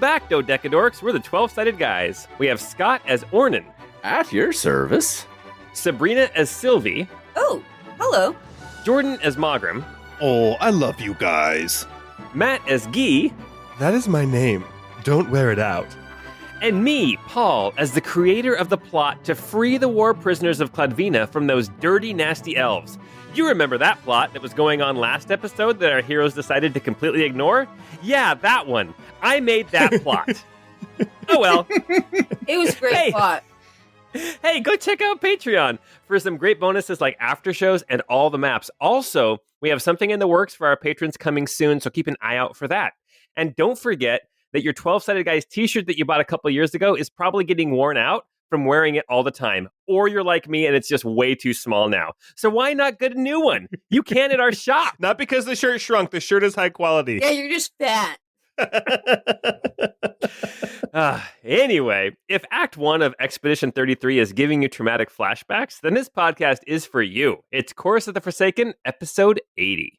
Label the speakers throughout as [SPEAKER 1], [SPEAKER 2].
[SPEAKER 1] back, Dodecadorks. We're the 12-sided guys. We have Scott as Ornan.
[SPEAKER 2] At your service.
[SPEAKER 1] Sabrina as Sylvie.
[SPEAKER 3] Oh, hello.
[SPEAKER 1] Jordan as Mogram.
[SPEAKER 4] Oh, I love you guys.
[SPEAKER 1] Matt as Guy.
[SPEAKER 5] That is my name. Don't wear it out.
[SPEAKER 1] And me, Paul, as the creator of the plot to free the war prisoners of Cladvina from those dirty, nasty elves. You remember that plot that was going on last episode that our heroes decided to completely ignore? Yeah, that one. I made that plot. Oh well.
[SPEAKER 3] It was a great plot.
[SPEAKER 1] Hey, go check out Patreon for some great bonuses like after shows and all the maps. Also, we have something in the works for our patrons coming soon, so keep an eye out for that. And don't forget that your 12-Sided Guys t-shirt that you bought a couple years ago is probably getting worn out from wearing it all the time. Or you're like me and it's just way too small now. So why not get a new one? You can at our shop.
[SPEAKER 5] Not because the shirt shrunk. The shirt is high quality.
[SPEAKER 3] Yeah, you're just fat.
[SPEAKER 1] Anyway, if Act 1 of Expedition 33 is giving you traumatic flashbacks, then this podcast is for you. It's Chorus of the Forsaken, episode 80.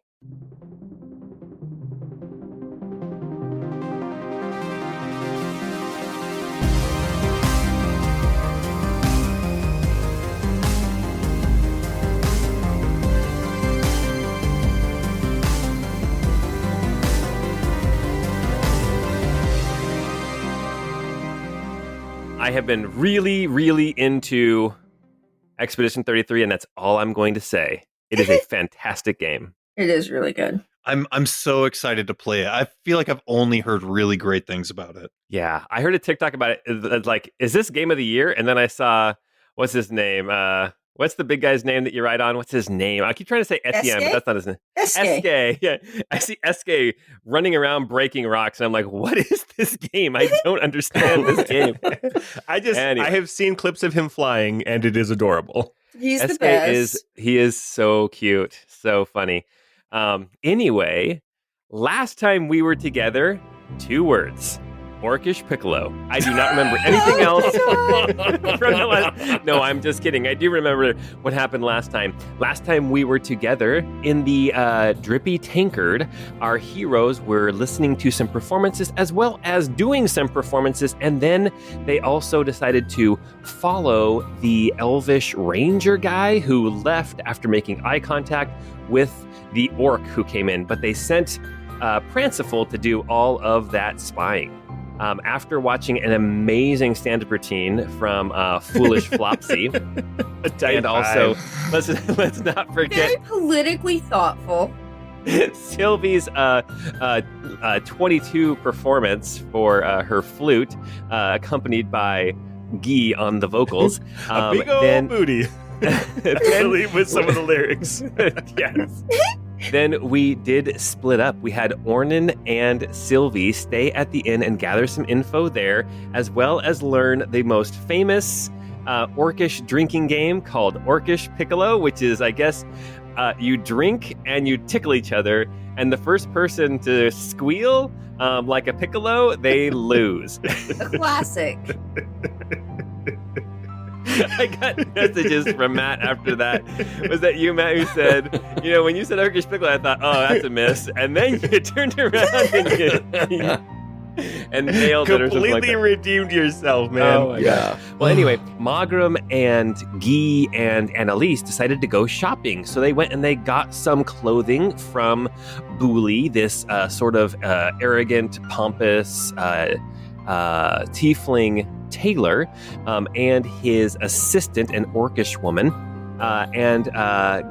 [SPEAKER 1] I have been really, really into Expedition 33, and that's all I'm going to say. It is a fantastic game.
[SPEAKER 3] It is really good.
[SPEAKER 4] I'm so excited to play it. I feel like I've only heard really great things about it.
[SPEAKER 1] Yeah, I heard a TikTok about it. It's like, is this game of the year? And then I saw, what's his name? What's the big guy's name that you ride on? What's his name? I keep trying to say Etienne, but that's not his name. Eske. Yeah, I see Eske running around breaking rocks, and I'm like, what is this game? I don't understand this game.
[SPEAKER 5] I have seen clips of him flying, and it is adorable.
[SPEAKER 3] He's the best.
[SPEAKER 1] He is so cute, so funny. Anyway, last time we were together, 2 words. Orcish Piccolo. I do not remember anything else from the last. No, I'm just kidding. I do remember what happened last time. Last time we were together in the Drippy Tankard, our heroes were listening to some performances as well as doing some performances, and then they also decided to follow the Elvish Ranger guy who left after making eye contact with the orc who came in, but they sent Pranciful to do all of that spying. After watching an amazing stand-up routine from Foolish Flopsy, and also let's not forget
[SPEAKER 3] very politically thoughtful
[SPEAKER 1] Sylvie's 22 performance for her flute, accompanied by Guy on the vocals.
[SPEAKER 5] A big old booty. Really, with some of the lyrics.
[SPEAKER 1] Yes. Then we did split up. We had Ornan and Sylvie stay at the inn and gather some info there, as well as learn the most famous Orcish drinking game called Orcish Piccolo, which is, I guess, you drink and you tickle each other, and the first person to squeal like a piccolo, they lose.
[SPEAKER 3] A classic.
[SPEAKER 1] I got messages from Matt after that. Was that you, Matt, who said, when you said Orcish Piccolo, I thought, oh, that's a miss. And then you turned around and nailed it or something like that.
[SPEAKER 5] Completely redeemed yourself, man.
[SPEAKER 1] Oh, my God. Well, anyway, Mogram and Guy and Annalise decided to go shopping. So they went and they got some clothing from Booley, this sort of arrogant, pompous tiefling tailor, and his assistant, an Orcish woman, and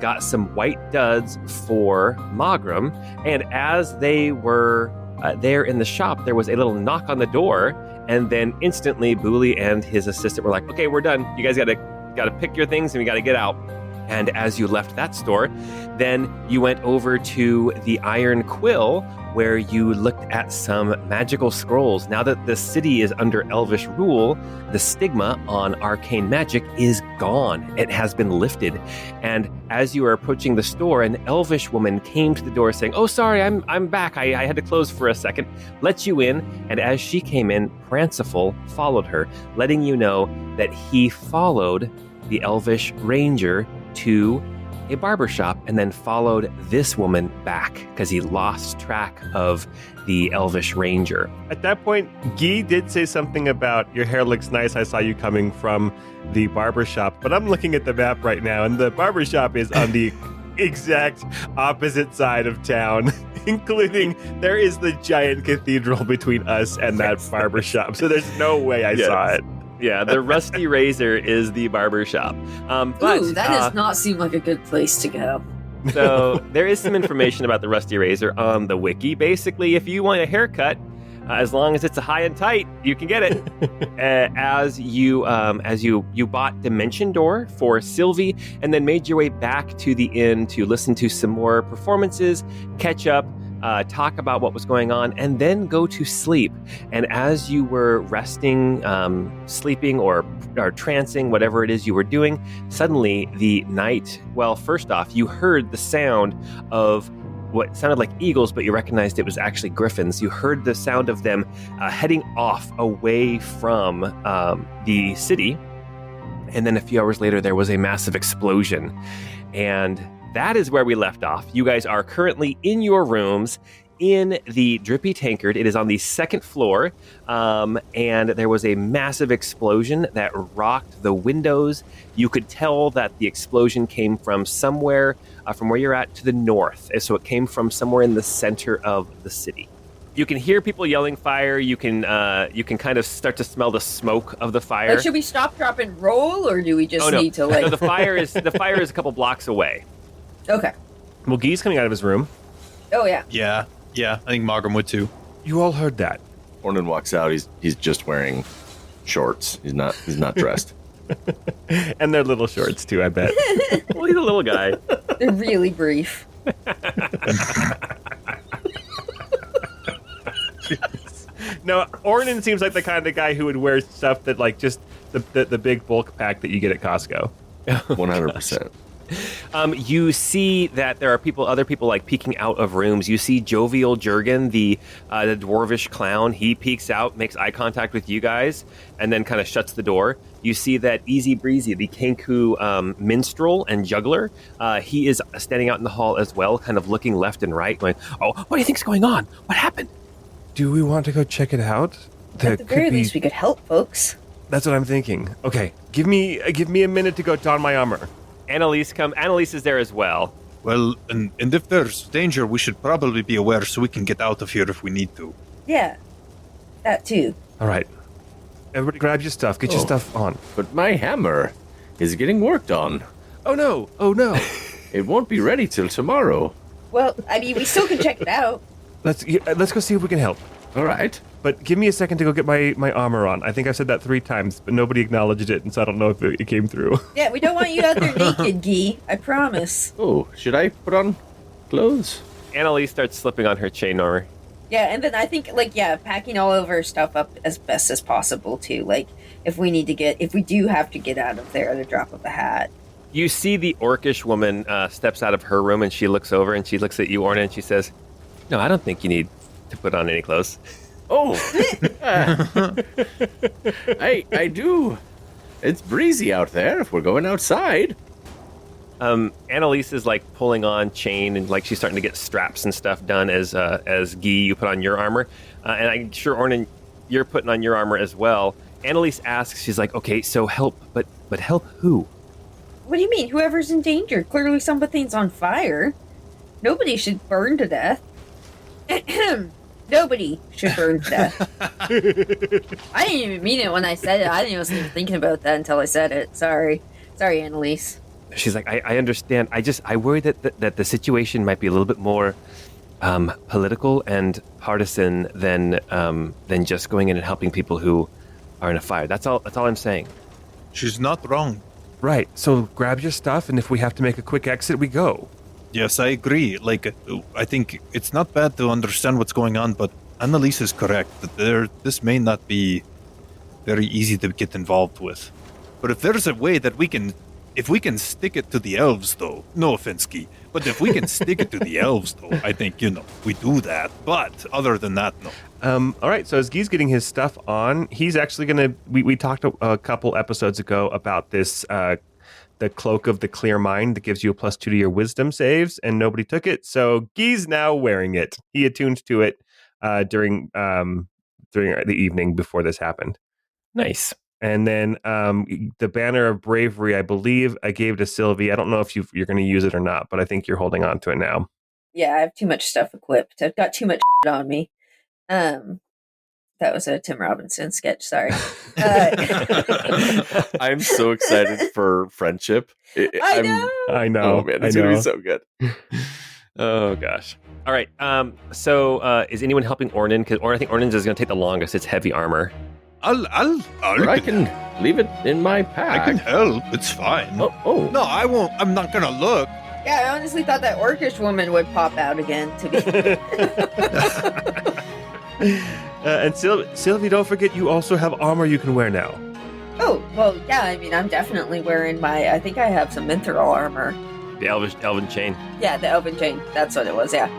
[SPEAKER 1] got some white duds for Mogram. And as they were there in the shop, there was a little knock on the door, and then instantly Booley and his assistant were like, okay, we're done. You guys gotta pick your things and we gotta get out. And as you left that store, then you went over to the Iron Quill, where you looked at some magical scrolls. Now that the city is under Elvish rule, the stigma on arcane magic is gone. It has been lifted. And as you are approaching the store, an Elvish woman came to the door saying, oh, sorry, I'm back. I had to close for a second. Let you in. And as she came in, Pranciful followed her, letting you know that he followed the Elvish Ranger to a barbershop and then followed this woman back because he lost track of the elvish ranger.
[SPEAKER 5] At that point, Guy did say something about your hair looks nice. I saw you coming from the barbershop, but I'm looking at the map right now, and the barbershop is on the exact opposite side of town, including there is the giant cathedral between us and that barbershop. So there's no way I saw it.
[SPEAKER 1] Yeah, the Rusty Razor is the barbershop. But
[SPEAKER 3] Ooh, that does not seem like a good place to go.
[SPEAKER 1] so there is some information about the Rusty Razor on the wiki. Basically, if you want a haircut, as long as it's a high and tight, you can get it. As you bought Dimension Door for Sylvie, and then made your way back to the inn to listen to some more performances, catch up, talk about what was going on, and then go to sleep. And as you were resting, sleeping, or trancing, whatever it is you were doing, suddenly the night. Well, first off, you heard the sound of what sounded like eagles, but you recognized it was actually griffins. You heard the sound of them heading off away from the city. And then a few hours later, there was a massive explosion. And that is where we left off. You guys are currently in your rooms in the Drippy Tankard. It is on the second floor, and there was a massive explosion that rocked the windows. You could tell that the explosion came from somewhere from where you're at to the north, so it came from somewhere in the center of the city. You can hear people yelling fire. You can kind of start to smell the smoke of the fire.
[SPEAKER 3] Like, should we stop, drop, and roll, or do we just need to
[SPEAKER 1] No, the fire is a couple blocks away.
[SPEAKER 3] Okay.
[SPEAKER 5] Well, Guy's coming out of his room.
[SPEAKER 3] Oh yeah.
[SPEAKER 4] Yeah, I think Margrim would too.
[SPEAKER 5] You all heard that.
[SPEAKER 2] Ornan walks out. He's just wearing shorts. He's not dressed.
[SPEAKER 5] And they're little shorts too, I bet.
[SPEAKER 1] Well, he's a little guy.
[SPEAKER 3] They're really brief.
[SPEAKER 5] No, Ornan seems like the kind of guy who would wear stuff that, like, just the big bulk pack that you get at Costco.
[SPEAKER 2] 100%.
[SPEAKER 1] You see that there are other people like peeking out of rooms. You see Jovial Jurgen, the dwarvish clown. He peeks out, makes eye contact with you guys, and then kind of shuts the door. You see that Easy Breezy, the Kenku minstrel and juggler, he is standing out in the hall as well, kind of looking left and right, going, "Oh, what do you think's going on? What happened?"
[SPEAKER 5] Do we want to go check it out?
[SPEAKER 3] At the very least, we could help folks.
[SPEAKER 5] That's what I'm thinking. Okay, give me a minute to go don my armor.
[SPEAKER 1] Annalise is there as well.
[SPEAKER 4] Well, and if there's danger, we should probably be aware so we can get out of here if we need to.
[SPEAKER 3] Yeah, that too.
[SPEAKER 5] All right. Everybody grab your stuff. Get your stuff on.
[SPEAKER 2] But my hammer is getting worked on.
[SPEAKER 5] Oh, no. Oh, no.
[SPEAKER 2] It won't be ready till tomorrow.
[SPEAKER 3] Well, I mean, we still can check it out.
[SPEAKER 5] Let's go see if we can help.
[SPEAKER 2] All right.
[SPEAKER 5] But give me a second to go get my armor on. I think I said that 3 times, but nobody acknowledged it, and so I don't know if it came through.
[SPEAKER 3] Yeah, we don't want you out there naked, Guy. I promise.
[SPEAKER 2] Oh, should I put on clothes?
[SPEAKER 1] Annalise starts slipping on her chain armor.
[SPEAKER 3] Yeah, and then I think, packing all of our stuff up as best as possible, too. Like, if we do have to get out of there at a drop of a hat.
[SPEAKER 1] You see the orcish woman steps out of her room, and she looks over, and she looks at you, Ornan, and she says, "No, I don't think you need to put on any clothes."
[SPEAKER 2] Oh, I do. It's breezy out there if we're going outside.
[SPEAKER 1] Annalise is like pulling on chain and like she's starting to get straps and stuff done as Guy, you put on your armor. And I'm sure, Ornan, you're putting on your armor as well. Annalise asks, she's like, "Okay, so help, but help who?"
[SPEAKER 3] What do you mean? Whoever's in danger. Clearly something's on fire. Nobody should burn to death. Nobody should burn to death. I didn't even mean it when I said it. I wasn't even thinking about that until I said it. Sorry, Annalise.
[SPEAKER 1] She's like, I understand. I worry that the situation might be a little bit more political and partisan than just going in and helping people who are in a fire. That's all I'm saying.
[SPEAKER 4] She's not wrong.
[SPEAKER 5] Right. So grab your stuff, and if we have to make a quick exit, we go.
[SPEAKER 4] Yes, I agree. I think it's not bad to understand what's going on, but Annalise is correct that this may not be very easy to get involved with. But if there's a way that if we can stick it to the elves, though, no offense, Guy, but if we can stick it to the elves, though, I think, we do that. But other than that, no.
[SPEAKER 5] All right, so as Guy's getting his stuff on, he's actually going to... We talked a couple episodes ago about this the cloak of the clear mind that gives you a +2 to your wisdom saves, and nobody took it. So Guy's now wearing it. He attuned to it during the evening before this happened.
[SPEAKER 1] Nice.
[SPEAKER 5] And then the Banner of Bravery, I believe I gave to Sylvie. I don't know if you're going to use it or not, but I think you're holding on to it now.
[SPEAKER 3] Yeah, I have too much stuff equipped. I've got too much on me. That was a Tim Robinson sketch. Sorry.
[SPEAKER 2] I'm so excited for friendship.
[SPEAKER 3] I know.
[SPEAKER 5] I know.
[SPEAKER 2] Oh man, it's gonna be so good.
[SPEAKER 1] Oh gosh. All right. So is anyone helping Ornan? Because I think Ornan's is going to take the longest. It's heavy armor.
[SPEAKER 2] Or I can leave it in my pack.
[SPEAKER 4] I can help. It's fine.
[SPEAKER 2] Oh.
[SPEAKER 4] No, I won't. I'm not gonna look.
[SPEAKER 3] Yeah, I honestly thought that orcish woman would pop out again. To be.
[SPEAKER 5] And Sylvie, don't forget you also have armor you can wear now.
[SPEAKER 3] Oh well, yeah. I mean, I'm definitely wearing my. I think I have some Mithril armor.
[SPEAKER 1] The elven chain.
[SPEAKER 3] Yeah, the Elven chain. That's what it was. Yeah.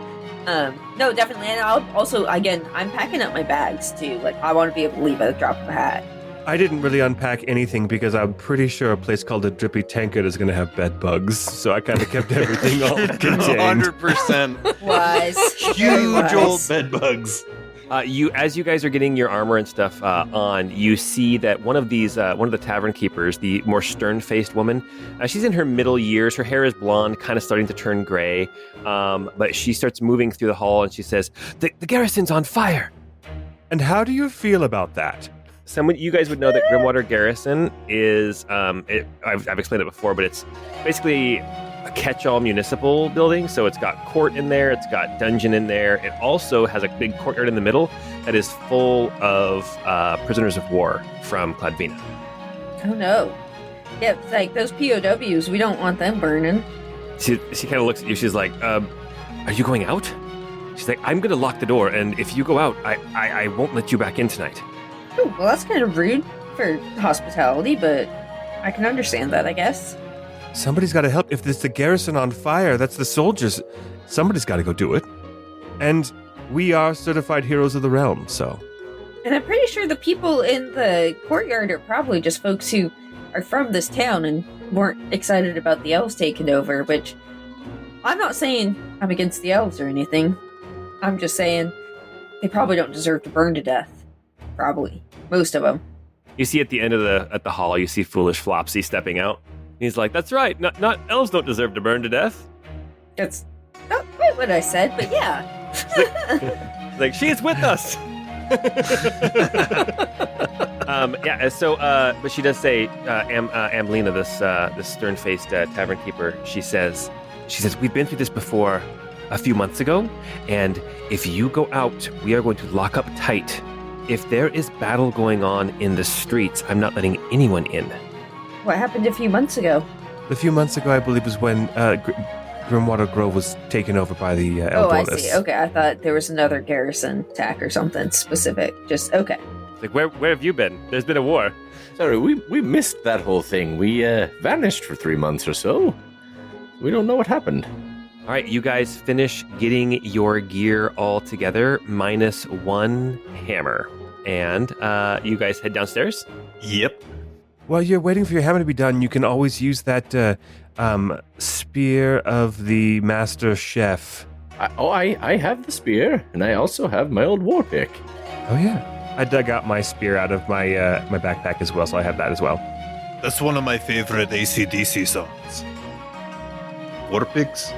[SPEAKER 3] No, definitely. And I'll also, again, I'm packing up my bags too. Like, I want to be able to leave at the drop of a hat.
[SPEAKER 5] I didn't really unpack anything because I'm pretty sure a place called the Drippy Tankard is going to have bed bugs. So I kind of kept everything all contained.
[SPEAKER 4] 100%.
[SPEAKER 3] Wise. Very
[SPEAKER 4] Huge
[SPEAKER 3] wise.
[SPEAKER 4] old bed bugs.
[SPEAKER 1] As you guys are getting your armor and stuff on, you see that one of the tavern keepers, the more stern-faced woman, she's in her middle years. Her hair is blonde, kind of starting to turn gray. But she starts moving through the hall and she says, "The garrison's on fire."
[SPEAKER 5] And how do you feel about that?
[SPEAKER 1] You guys would know that Grimwater Garrison is, I've explained it before, but it's basically a catch-all municipal building. So it's got court in there, it's got dungeon in there. It also has a big courtyard in the middle that is full of prisoners of war from Cladvina.
[SPEAKER 3] Oh no. Yeah, it's like those POWs, we don't want them burning.
[SPEAKER 1] She kind of looks at you, she's like, are you going out? She's like, I'm going to lock the door, and if you go out, I won't let you back in tonight.
[SPEAKER 3] Oh, well, that's kind of rude for hospitality, but I can understand that, I guess.
[SPEAKER 5] Somebody's got to help. If there's the garrison on fire, that's the soldiers. Somebody's got to go do it. And we are certified heroes of the realm, so.
[SPEAKER 3] And I'm pretty sure the people in the courtyard are probably just folks who are from this town and weren't excited about the elves taking over, which I'm not saying I'm against the elves or anything. I'm just saying they probably don't deserve to burn to death. Probably. Most of them.
[SPEAKER 1] You see at the end of the hall, you see Foolish Flopsy stepping out. He's like, that's right, not elves don't deserve to burn to death.
[SPEAKER 3] That's not quite what I said, but yeah.
[SPEAKER 1] He's like, she's with us. But she does say, Ambelina, this stern-faced tavern keeper, she says, we've been through this before a few months ago, and if you go out, we are going to lock up tight. If there is battle going on in the streets, I'm not letting anyone in.
[SPEAKER 3] What happened a few months ago?
[SPEAKER 5] A few months ago, I believe, was when Grimwater Grove was taken over by the Eldorus.
[SPEAKER 3] Oh, I see. Okay, I thought there was another garrison attack or something specific. Just, okay.
[SPEAKER 1] Like, where have you been? There's been a war.
[SPEAKER 2] Sorry, we missed that whole thing. We vanished for 3 months or so. We don't know what happened.
[SPEAKER 1] All right, you guys finish getting your gear all together, minus one hammer. And you guys head downstairs?
[SPEAKER 4] Yep.
[SPEAKER 5] While you're waiting for your hammer to be done, you can always use that spear of the master chef.
[SPEAKER 2] I have the spear, and I also have my old war pick.
[SPEAKER 5] Oh, yeah. I dug out my spear out of my my backpack as well, so I have that as well.
[SPEAKER 4] That's one of my favorite AC/DC songs. War pigs?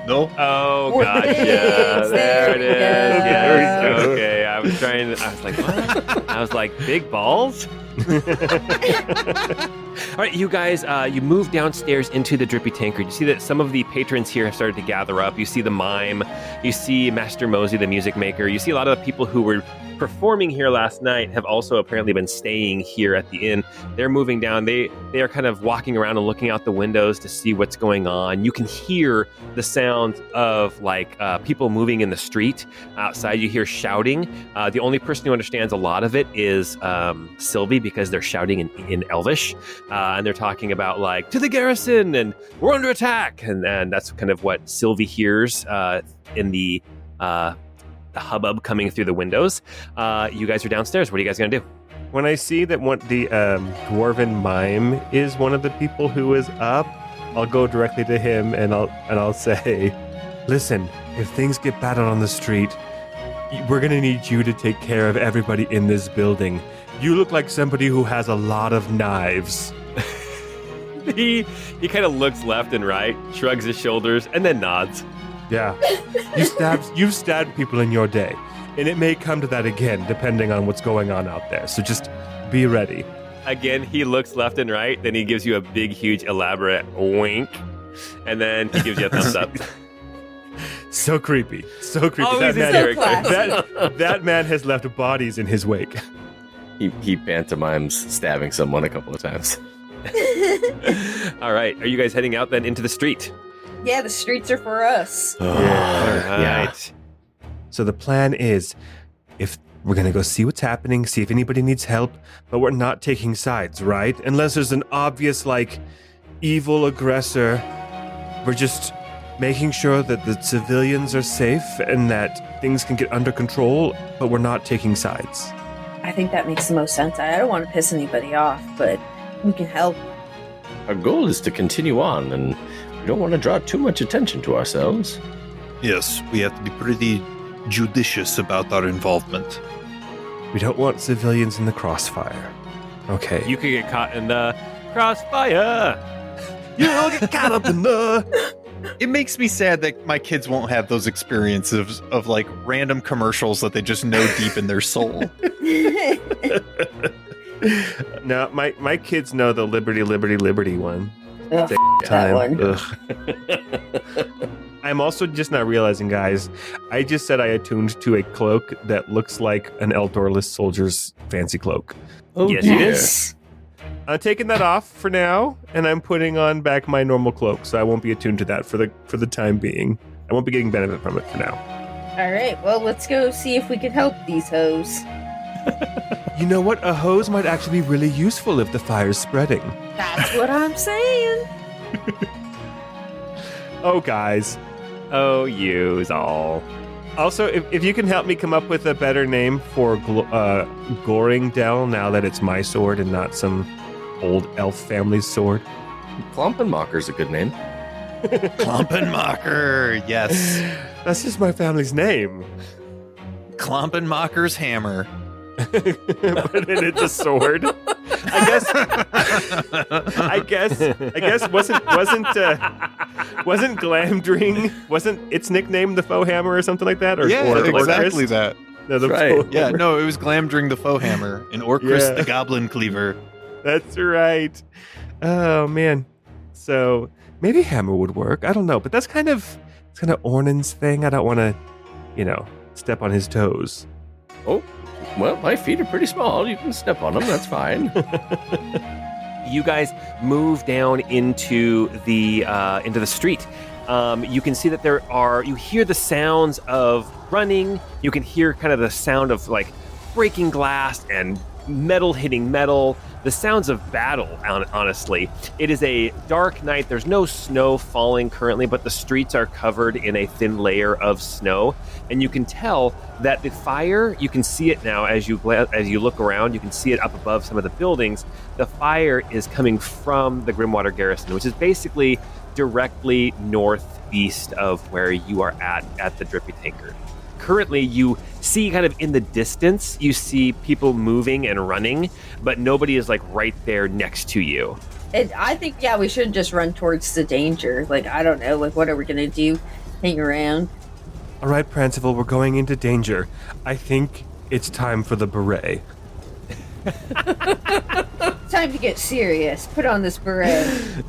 [SPEAKER 4] No?
[SPEAKER 1] Oh, gosh, yeah. There it is. Yeah. Okay, I was like, what? I was like, big balls? All right, you guys, you move downstairs into the Drippy Tankard. You see that some of the patrons here have started to gather up. You see the mime. You see Master Mosey, the music maker. You see a lot of the people who were performing here last night have also apparently been staying here at the inn. They're moving down. They are kind of walking around and looking out the windows to see what's going on. You can hear the sound of like people moving in the street outside. You hear shouting. The only person who understands a lot of it is Sylvie, because they're shouting in Elvish, and they're talking about like, to the garrison and we're under attack, and that's kind of what Sylvie hears in the hubbub coming through the windows. You guys are downstairs. What are you guys gonna do?
[SPEAKER 5] when I see that the dwarven mime is one of the people who is up, I'll go directly to him and I'll say, "Listen, if things get bad out on the street, we're gonna need you to take care of everybody in this building. You look like somebody who has a lot of knives."
[SPEAKER 1] He kind of looks left and right, shrugs his shoulders, and then nods.
[SPEAKER 5] Yeah, you've stabbed people in your day, and it may come to that again, depending on what's going on out there. So just be ready.
[SPEAKER 1] Again, he looks left and right, then he gives you a big, huge, elaborate wink, and then he gives you a thumbs up.
[SPEAKER 5] So creepy. So creepy.
[SPEAKER 1] Always
[SPEAKER 5] That
[SPEAKER 1] is
[SPEAKER 5] man,
[SPEAKER 1] very
[SPEAKER 3] classy.
[SPEAKER 5] that man has left bodies in his wake.
[SPEAKER 2] He pantomimes stabbing someone a couple of times.
[SPEAKER 1] All right, are you guys heading out then into the street?
[SPEAKER 3] Yeah, the streets are for us.
[SPEAKER 1] All
[SPEAKER 2] Yeah.
[SPEAKER 1] right.
[SPEAKER 5] So the plan is, if we're going to go see what's happening, see if anybody needs help, but we're not taking sides, right? Unless there's an obvious, evil aggressor. We're just making sure that the civilians are safe and that things can get under control, but we're not taking sides.
[SPEAKER 3] I think that makes the most sense. I don't want to piss anybody off, but we can help.
[SPEAKER 2] Our goal is to continue on, and we don't want to draw too much attention to ourselves.
[SPEAKER 4] Yes, we have to be pretty judicious about our involvement.
[SPEAKER 5] We don't want civilians in the crossfire. Okay.
[SPEAKER 1] You could get caught in the crossfire.
[SPEAKER 5] You'll get caught up in the...
[SPEAKER 4] It makes me sad that my kids won't have those experiences of random commercials that they just know deep in their soul.
[SPEAKER 5] No, my kids know the Liberty, Liberty, Liberty one.
[SPEAKER 3] Ugh, that one.
[SPEAKER 5] Ugh. I'm also just not realizing, guys, I just said I attuned to a cloak that looks like an Eldorless soldier's fancy cloak.
[SPEAKER 2] Oh,
[SPEAKER 1] Yes,
[SPEAKER 2] dear.
[SPEAKER 1] it
[SPEAKER 3] Yes.
[SPEAKER 5] I'm taking that off for now, and I'm putting on back my normal cloak, so I won't be attuned to that for the time being. I won't be getting benefit from it for now.
[SPEAKER 3] All right, well, let's go see if we can help these hoes.
[SPEAKER 5] You know what? A hose might actually be really useful if the fire's spreading.
[SPEAKER 3] That's what I'm saying.
[SPEAKER 5] Oh, guys.
[SPEAKER 1] Oh, yous all.
[SPEAKER 5] Also, if you can help me come up with a better name for Goringdell now that it's my sword and not some old elf family's sword.
[SPEAKER 2] Klompenmacher's a good name.
[SPEAKER 4] Klompenmacher, yes.
[SPEAKER 5] That's just my family's name.
[SPEAKER 4] Klompenmacher's hammer.
[SPEAKER 5] But then it's a sword. I guess wasn't Glamdring, wasn't its nickname the Foe Hammer or something like that? Or
[SPEAKER 4] exactly that.
[SPEAKER 5] No, the
[SPEAKER 2] Right.
[SPEAKER 5] Foe
[SPEAKER 4] Yeah,
[SPEAKER 5] Hammer.
[SPEAKER 4] no, it was Glamdring the Foe Hammer and Orcris
[SPEAKER 5] Yeah.
[SPEAKER 4] the Goblin Cleaver.
[SPEAKER 5] That's right. Oh man. So maybe hammer would work. I don't know, but it's kind of Ornan's thing. I don't want to, step on his toes.
[SPEAKER 2] Oh, well, my feet are pretty small. You can step on them. That's fine.
[SPEAKER 1] You guys move down into the street. You can see that you hear the sounds of running. You can hear kind of the sound of breaking glass and metal hitting metal. The sounds of battle, honestly. It is a dark night. There's no snow falling currently, but the streets are covered in a thin layer of snow. And you can tell that the fire, you can see it now as you look around. You can see it up above some of the buildings. The fire is coming from the Grimwater Garrison, which is basically directly northeast of where you are at the Drippy Tankard. Currently, you see kind of in the distance, you see people moving and running, but nobody is right there next to you.
[SPEAKER 3] And I think, we should just run towards the danger. I don't know, what are we going to do? Hang around?
[SPEAKER 5] All right, Prancival, we're going into danger. I think it's time for the beret.
[SPEAKER 3] Time to get serious. Put on this beret.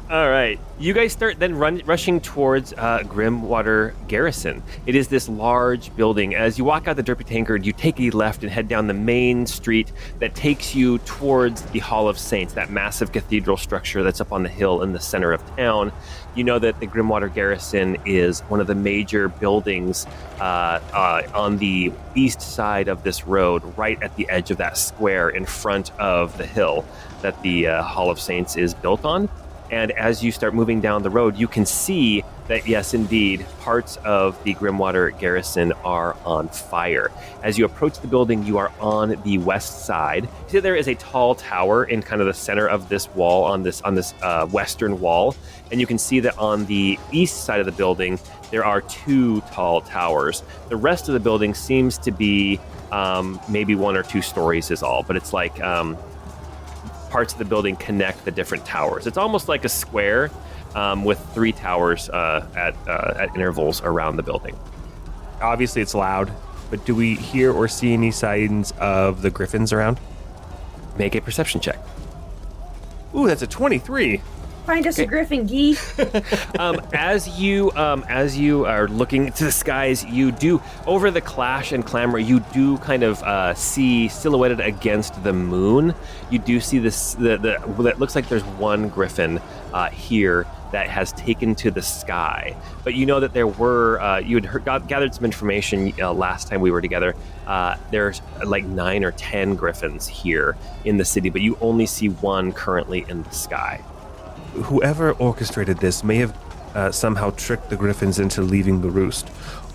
[SPEAKER 1] All right. You guys start then rushing towards Grimwater Garrison. It is this large building. As you walk out the Drippy Tankard, you take a left and head down the main street that takes you towards the Hall of Saints, that massive cathedral structure that's up on the hill in the center of town. You know that the Grimwater Garrison is one of the major buildings on the east side of this road, right at the edge of that square in front of the hill that the Hall of Saints is built on. And as you start moving down the road, you can see that, yes, indeed, parts of the Grimwater garrison are on fire. As you approach the building, you are on the west side. See, there is a tall tower in kind of the center of this wall, on this western wall. And you can see that on the east side of the building, there are 2 tall towers. The rest of the building seems to be maybe 1 or 2 stories is all, but it's like parts of the building connect the different towers. It's almost like a square with 3 towers at intervals around the building.
[SPEAKER 5] Obviously, it's loud, but do we hear or see any signs of the griffins around?
[SPEAKER 1] Make a perception check.
[SPEAKER 5] Ooh, that's a 23.
[SPEAKER 3] Find us a griffin, Gee.
[SPEAKER 1] As you are looking to the skies, you do, over the clash and clamor, you do kind of see silhouetted against the moon. You do see this. That looks like there's one griffin here that has taken to the sky. But you know that there were. You had gathered some information last time we were together. There's like 9 or 10 griffins here in the city, but you only see one currently in the sky.
[SPEAKER 5] Whoever orchestrated this may have somehow tricked the griffins into leaving the roost.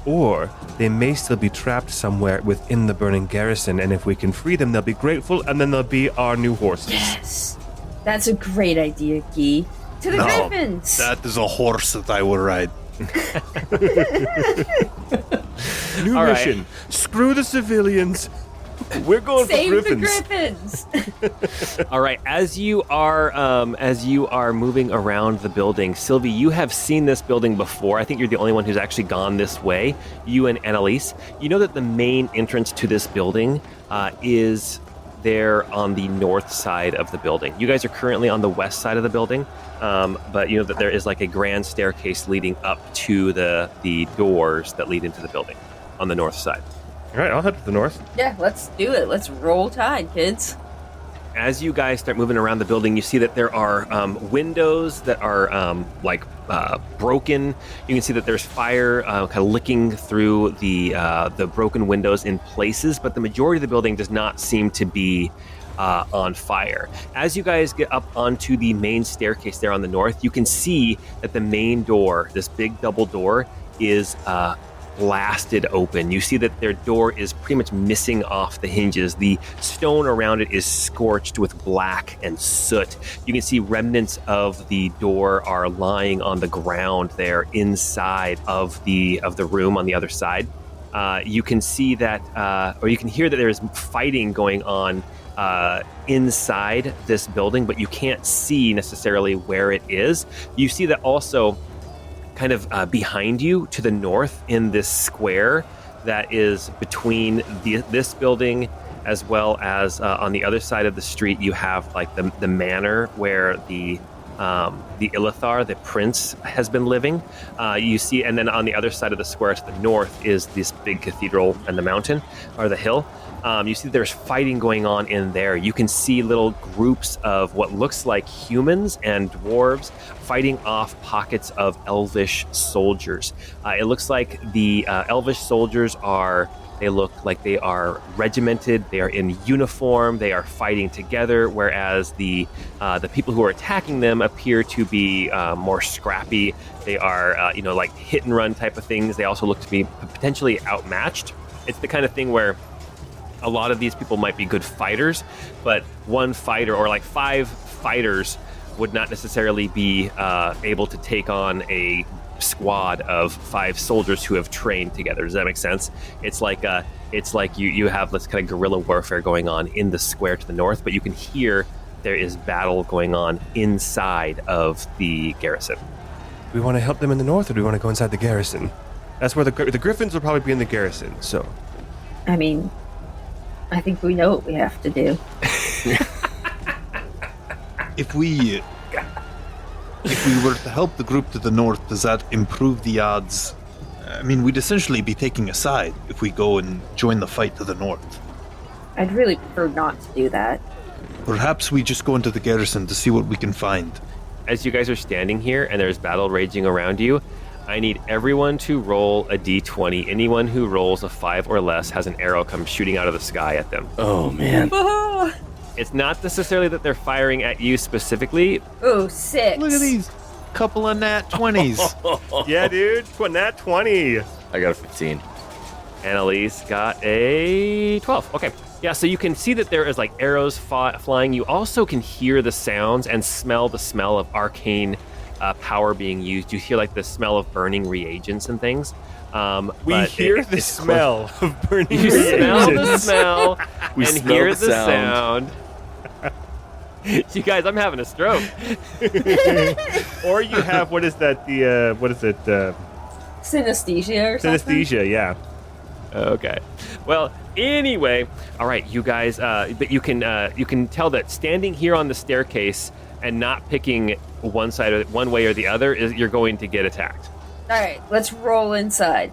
[SPEAKER 5] Or they may still be trapped somewhere within the burning garrison, and if we can free them, they'll be grateful, and then they'll be our new horses.
[SPEAKER 3] Yes. That's a great idea, Gee. To the griffins!
[SPEAKER 4] That is a horse that I will ride.
[SPEAKER 5] New
[SPEAKER 1] All
[SPEAKER 5] mission.
[SPEAKER 1] right.
[SPEAKER 5] Screw the civilians. We're going
[SPEAKER 3] Save
[SPEAKER 5] for
[SPEAKER 3] the
[SPEAKER 5] griffins.
[SPEAKER 3] griffins!
[SPEAKER 1] All right, as you are moving around the building, Sylvie, you have seen this building before. I think you're the only one who's actually gone this way. You and Annalise. You know that the main entrance to this building is there on the north side of the building. You guys are currently on the west side of the building, but you know that there is like a grand staircase leading up to the doors that lead into the building on the north side.
[SPEAKER 5] All right, I'll head to the north.
[SPEAKER 3] Yeah, let's do it. Let's roll tide, kids.
[SPEAKER 1] As you guys start moving around the building, you see that there are windows that are broken. You can see that there's fire kind of licking through the broken windows in places, but the majority of the building does not seem to be on fire. As you guys get up onto the main staircase there on the north, you can see that the main door, this big double door, is blasted open. You see that their door is pretty much missing off the hinges. The stone around it is scorched with black and soot. You can see remnants of the door are lying on the ground there inside of the room on the other side. You can see that, or you can hear that there is fighting going on inside this building, but you can't see necessarily where it is. You see that also kind of behind you to the north in this square that is between this building as well as on the other side of the street you have like the manor where the Ilithar, the prince, has been living. You see, and then on the other side of the square to the north is this big cathedral and the mountain or the hill. You see there's fighting going on in there. You can see little groups of what looks like humans and dwarves fighting off pockets of elvish soldiers. It looks like the elvish soldiers they look like they are regimented, they are in uniform, they are fighting together, whereas the people who are attacking them appear to be more scrappy. They are, like hit and run type of things. They also look to be potentially outmatched. It's the kind of thing where a lot of these people might be good fighters, but one fighter or like 5 fighters would not necessarily be able to take on a squad of 5 soldiers who have trained together. Does that make sense? It's like you have this kind of guerrilla warfare going on in the square to the north, but you can hear there is battle going on inside of the garrison.
[SPEAKER 5] Do we want to help them in the north, or do we want to go inside the garrison? That's where the griffins will probably be in the garrison. So,
[SPEAKER 3] I mean, I think we know what we have to do.
[SPEAKER 4] If we were to help the group to the north, does that improve the odds? I mean, we'd essentially be taking a side if we go and join the fight to the north.
[SPEAKER 3] I'd really prefer not to do that.
[SPEAKER 4] Perhaps we just go into the garrison to see what we can find.
[SPEAKER 1] As you guys are standing here and there's battle raging around you, I need everyone to roll a d20. Anyone who rolls a 5 or less has an arrow come shooting out of the sky at them.
[SPEAKER 2] Oh, man.
[SPEAKER 1] It's not necessarily that they're firing at you specifically.
[SPEAKER 3] Oh, 6.
[SPEAKER 4] Look at these couple of nat 20s.
[SPEAKER 5] Yeah, dude. Nat 20.
[SPEAKER 2] I got a 15.
[SPEAKER 1] Annalise got a 12. Okay. Yeah, so you can see that there is like arrows flying. You also can hear the sounds and smell the smell of arcane power being used. You hear like the smell of burning reagents and things.
[SPEAKER 5] We
[SPEAKER 1] but
[SPEAKER 5] hear the
[SPEAKER 1] it's
[SPEAKER 5] smell of burning
[SPEAKER 1] You smell the
[SPEAKER 5] reagents.
[SPEAKER 1] smell
[SPEAKER 2] We
[SPEAKER 1] and
[SPEAKER 2] smell
[SPEAKER 1] hear
[SPEAKER 2] the
[SPEAKER 1] the sound. You guys, I'm having a stroke.
[SPEAKER 5] Or you have, what is that? What is it?
[SPEAKER 3] Synesthesia or something?
[SPEAKER 5] Synesthesia, yeah.
[SPEAKER 1] Okay. Well, anyway, all right, you guys. But you can tell that standing here on the staircase and not picking one side or one way or the other is you're going to get attacked.
[SPEAKER 3] All right, let's roll inside.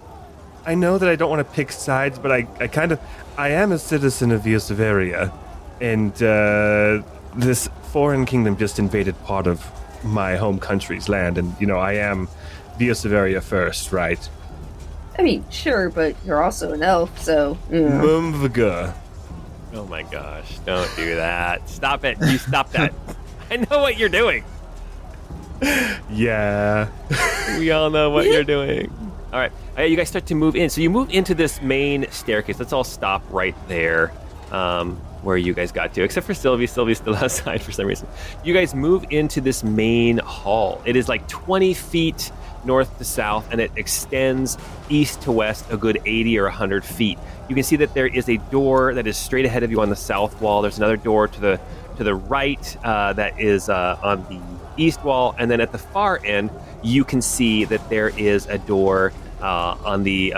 [SPEAKER 5] I know that I don't want to pick sides, but I am a citizen of Via Severia, and this foreign kingdom just invaded part of my home country's land, and, I am Via Severia first, right?
[SPEAKER 3] I mean, sure, but you're also an elf, so...
[SPEAKER 5] Mumvga.
[SPEAKER 1] Oh my gosh! Don't do that. Stop it! You stop that! I know what you're doing.
[SPEAKER 5] Yeah.
[SPEAKER 1] We all know what you're doing. All right, you guys start to move in. So you move into this main staircase. Let's all stop right there, where you guys got to, except for Sylvie. Sylvie's still outside for some reason. You guys move into this main hall. It is like 20 feet north to south, and it extends east to west a good 80 or 100 feet. You can see that there is a door that is straight ahead of you on the south wall. There's another door to the right that is on the east wall, and then at the far end, you can see that there is a door on the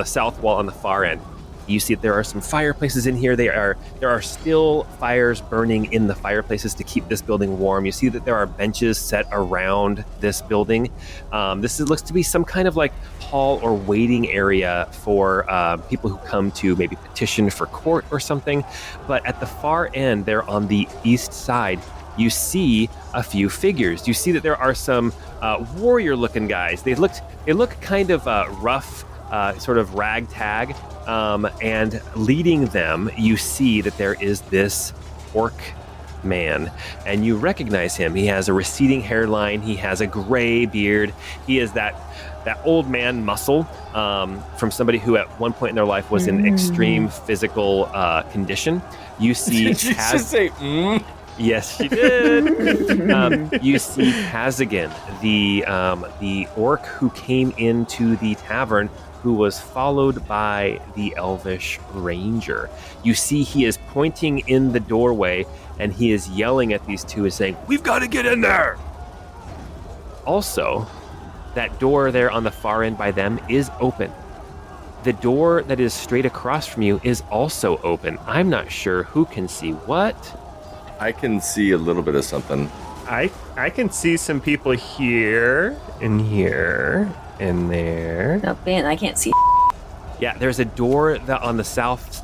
[SPEAKER 1] south wall on the far end. You see that there are some fireplaces in here. There are still fires burning in the fireplaces to keep this building warm. You see that there are benches set around this building. Looks to be some kind of like hall or waiting area for people who come to maybe petition for court or something. But at the far end, there on the east side, you see a few figures. You see that there are some warrior-looking guys. They look kind of rough, sort of ragtag. And leading them, you see that there is this orc man, and you recognize him. He has a receding hairline. He has a gray beard. He is that old man muscle from somebody who at one point in their life was in extreme physical condition. You see
[SPEAKER 2] Did you just say,
[SPEAKER 1] Yes, she did. You see Kazagan, the orc who came into the tavern, who was followed by the Elvish Ranger. You see he is pointing in the doorway, and he is yelling at these two and saying, "We've got to get in there!" Also, that door there on the far end by them is open. The door that is straight across from you is also open. I'm not sure who can see what.
[SPEAKER 2] I can see a little bit of something.
[SPEAKER 5] I can see some people here, and here, and there.
[SPEAKER 3] Oh, man, I can't see.
[SPEAKER 1] Yeah, there's a door that on the south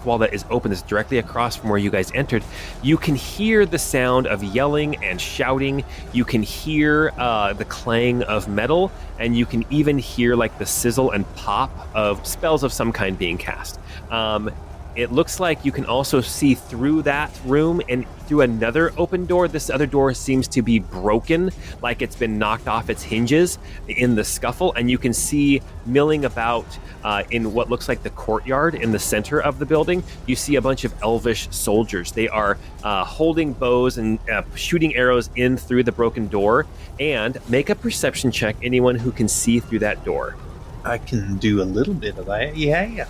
[SPEAKER 1] wall that is open. That's directly across from where you guys entered. You can hear the sound of yelling and shouting. You can hear the clang of metal, and you can even hear like the sizzle and pop of spells of some kind being cast. It looks like you can also see through that room and through another open door. This other door seems to be broken, like it's been knocked off its hinges in the scuffle, and you can see milling about in what looks like the courtyard in the center of the building. You see a bunch of elvish soldiers. They are holding bows and shooting arrows in through the broken door. And make a perception check, anyone who can see through that door.
[SPEAKER 4] I can do a little bit of that. Yeah.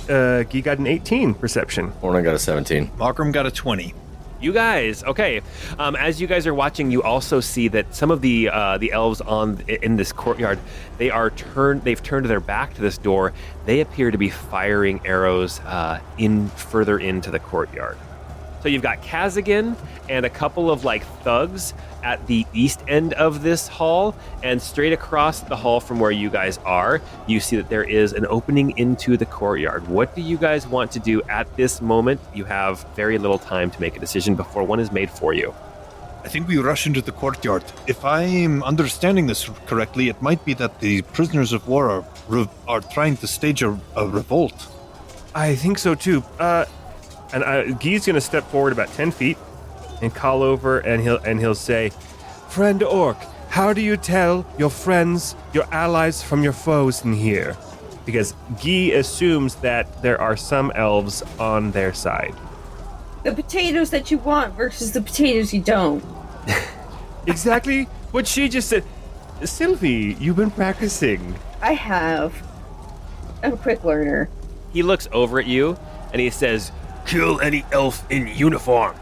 [SPEAKER 5] Guy got an 18 perception.
[SPEAKER 2] Orna got a 17.
[SPEAKER 4] Markram got a 20.
[SPEAKER 1] You guys, okay. As you guys are watching, you also see that some of the elves in this courtyard, they've turned their back to this door. They appear to be firing arrows further into the courtyard. So you've got Kazagan and a couple of like thugs at the east end of this hall, and straight across the hall from where you guys are, you see that there is an opening into the courtyard. What do you guys want to do at this moment? You have very little time to make a decision before one is made for you.
[SPEAKER 4] I think we rush into the courtyard. If I'm understanding this correctly, it might be that the prisoners of war are trying to stage a revolt.
[SPEAKER 5] I think so too. And Guy's going to step forward about 10 feet and call over, and he'll say, "Friend Orc, how do you tell your friends, your allies from your foes in here?" Because Guy assumes that there are some elves on their side.
[SPEAKER 3] The potatoes that you want versus the potatoes you don't.
[SPEAKER 5] Exactly what she just said. Sylvie, you've been practicing.
[SPEAKER 3] I have. I'm a quick learner.
[SPEAKER 1] He looks over at you and he says, "Kill any elf in uniform."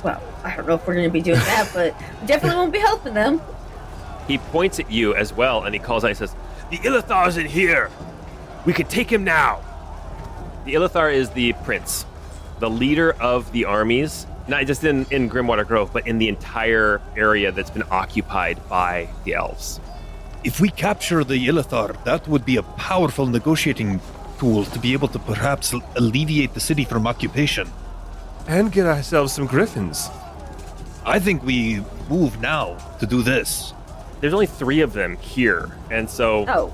[SPEAKER 3] Well, I don't know if we're going to be doing that, but we definitely won't be helping them.
[SPEAKER 1] He points at you as well and he calls out and says, "The Illithar's in here. We can take him now." The Illithar is the prince, the leader of the armies, not just in Grimwater Grove, but in the entire area that's been occupied by the elves.
[SPEAKER 4] If we capture the Illithar, that would be a powerful negotiating tool to be able to perhaps alleviate the city from occupation.
[SPEAKER 5] And get ourselves some griffins.
[SPEAKER 4] I think we move now to do this.
[SPEAKER 1] There's only 3 of them here, and so...
[SPEAKER 3] Oh.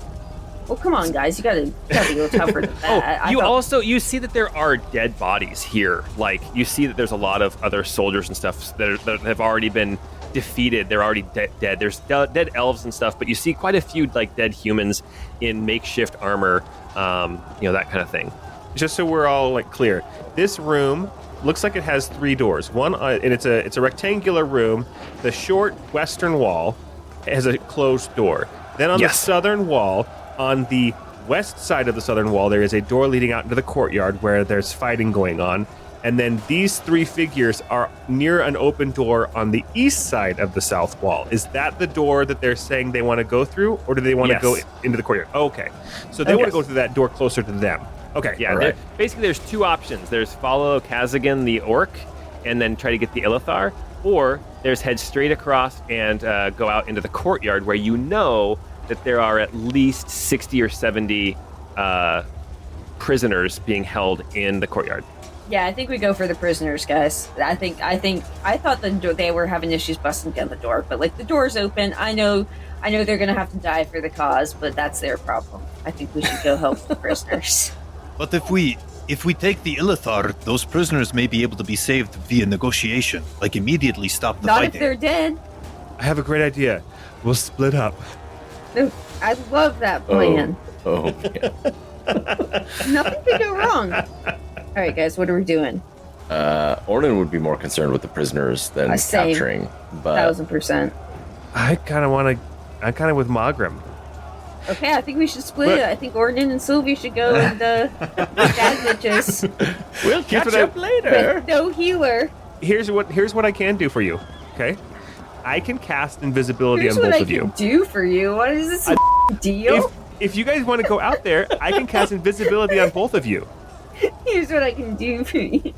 [SPEAKER 3] Well, come on, guys. You gotta be a little tougher than that.
[SPEAKER 1] You see that there are dead bodies here. Like, you see that there's a lot of other soldiers and stuff that have already been defeated. They're already dead. There's dead elves and stuff, but you see quite a few, like, dead humans in makeshift armor, that kind of thing.
[SPEAKER 5] Just so we're all, like, clear, this room looks like it has 3 doors. One, and it's a rectangular room. The short western wall has a closed door. Then on the southern wall, on the west side of the southern wall, there is a door leading out into the courtyard where there's fighting going on. And then these 3 figures are near an open door on the east side of the south wall. Is that the door that they're saying they want to go through, or do they want to go into the courtyard? Okay. So they want to go through that door closer to them. Okay.
[SPEAKER 1] Yeah,
[SPEAKER 2] right.
[SPEAKER 1] Basically there's 2 options. There's follow Kazagan the orc and then try to get the Illithar, or there's head straight across and go out into the courtyard where you know that there are at least 60 or 70 prisoners being held in the courtyard.
[SPEAKER 3] Yeah, I think we go for the prisoners, guys. I thought they were having issues busting down the door, but like the door's open. I know they're gonna have to die for the cause, but that's their problem. I think we should go help the prisoners.
[SPEAKER 4] But if we take the Illithar, those prisoners may be able to be saved via negotiation. Like, immediately stop the
[SPEAKER 3] Not
[SPEAKER 4] fighting.
[SPEAKER 3] if they're dead.
[SPEAKER 5] I have a great idea. We'll split up.
[SPEAKER 3] No, I love that plan.
[SPEAKER 2] Oh, man.
[SPEAKER 3] Nothing could go wrong. All right, guys, what are we doing?
[SPEAKER 2] Ornan would be more concerned with the prisoners than
[SPEAKER 3] Same.
[SPEAKER 2] capturing. But
[SPEAKER 3] 1000%.
[SPEAKER 5] I'm kind of with Magram.
[SPEAKER 3] Okay, I think we should split it. I think Ornan and Sylvie should go and bad bitches
[SPEAKER 2] we'll catch up later.
[SPEAKER 3] with no healer.
[SPEAKER 5] Here's what I can do for you. Okay, I can cast invisibility
[SPEAKER 3] Here's
[SPEAKER 5] on
[SPEAKER 3] what
[SPEAKER 5] both
[SPEAKER 3] I
[SPEAKER 5] of you.
[SPEAKER 3] can do for you. What is this deal?
[SPEAKER 5] If you guys want to go out there, I can cast invisibility on both of you.
[SPEAKER 3] Here's what I can do for you.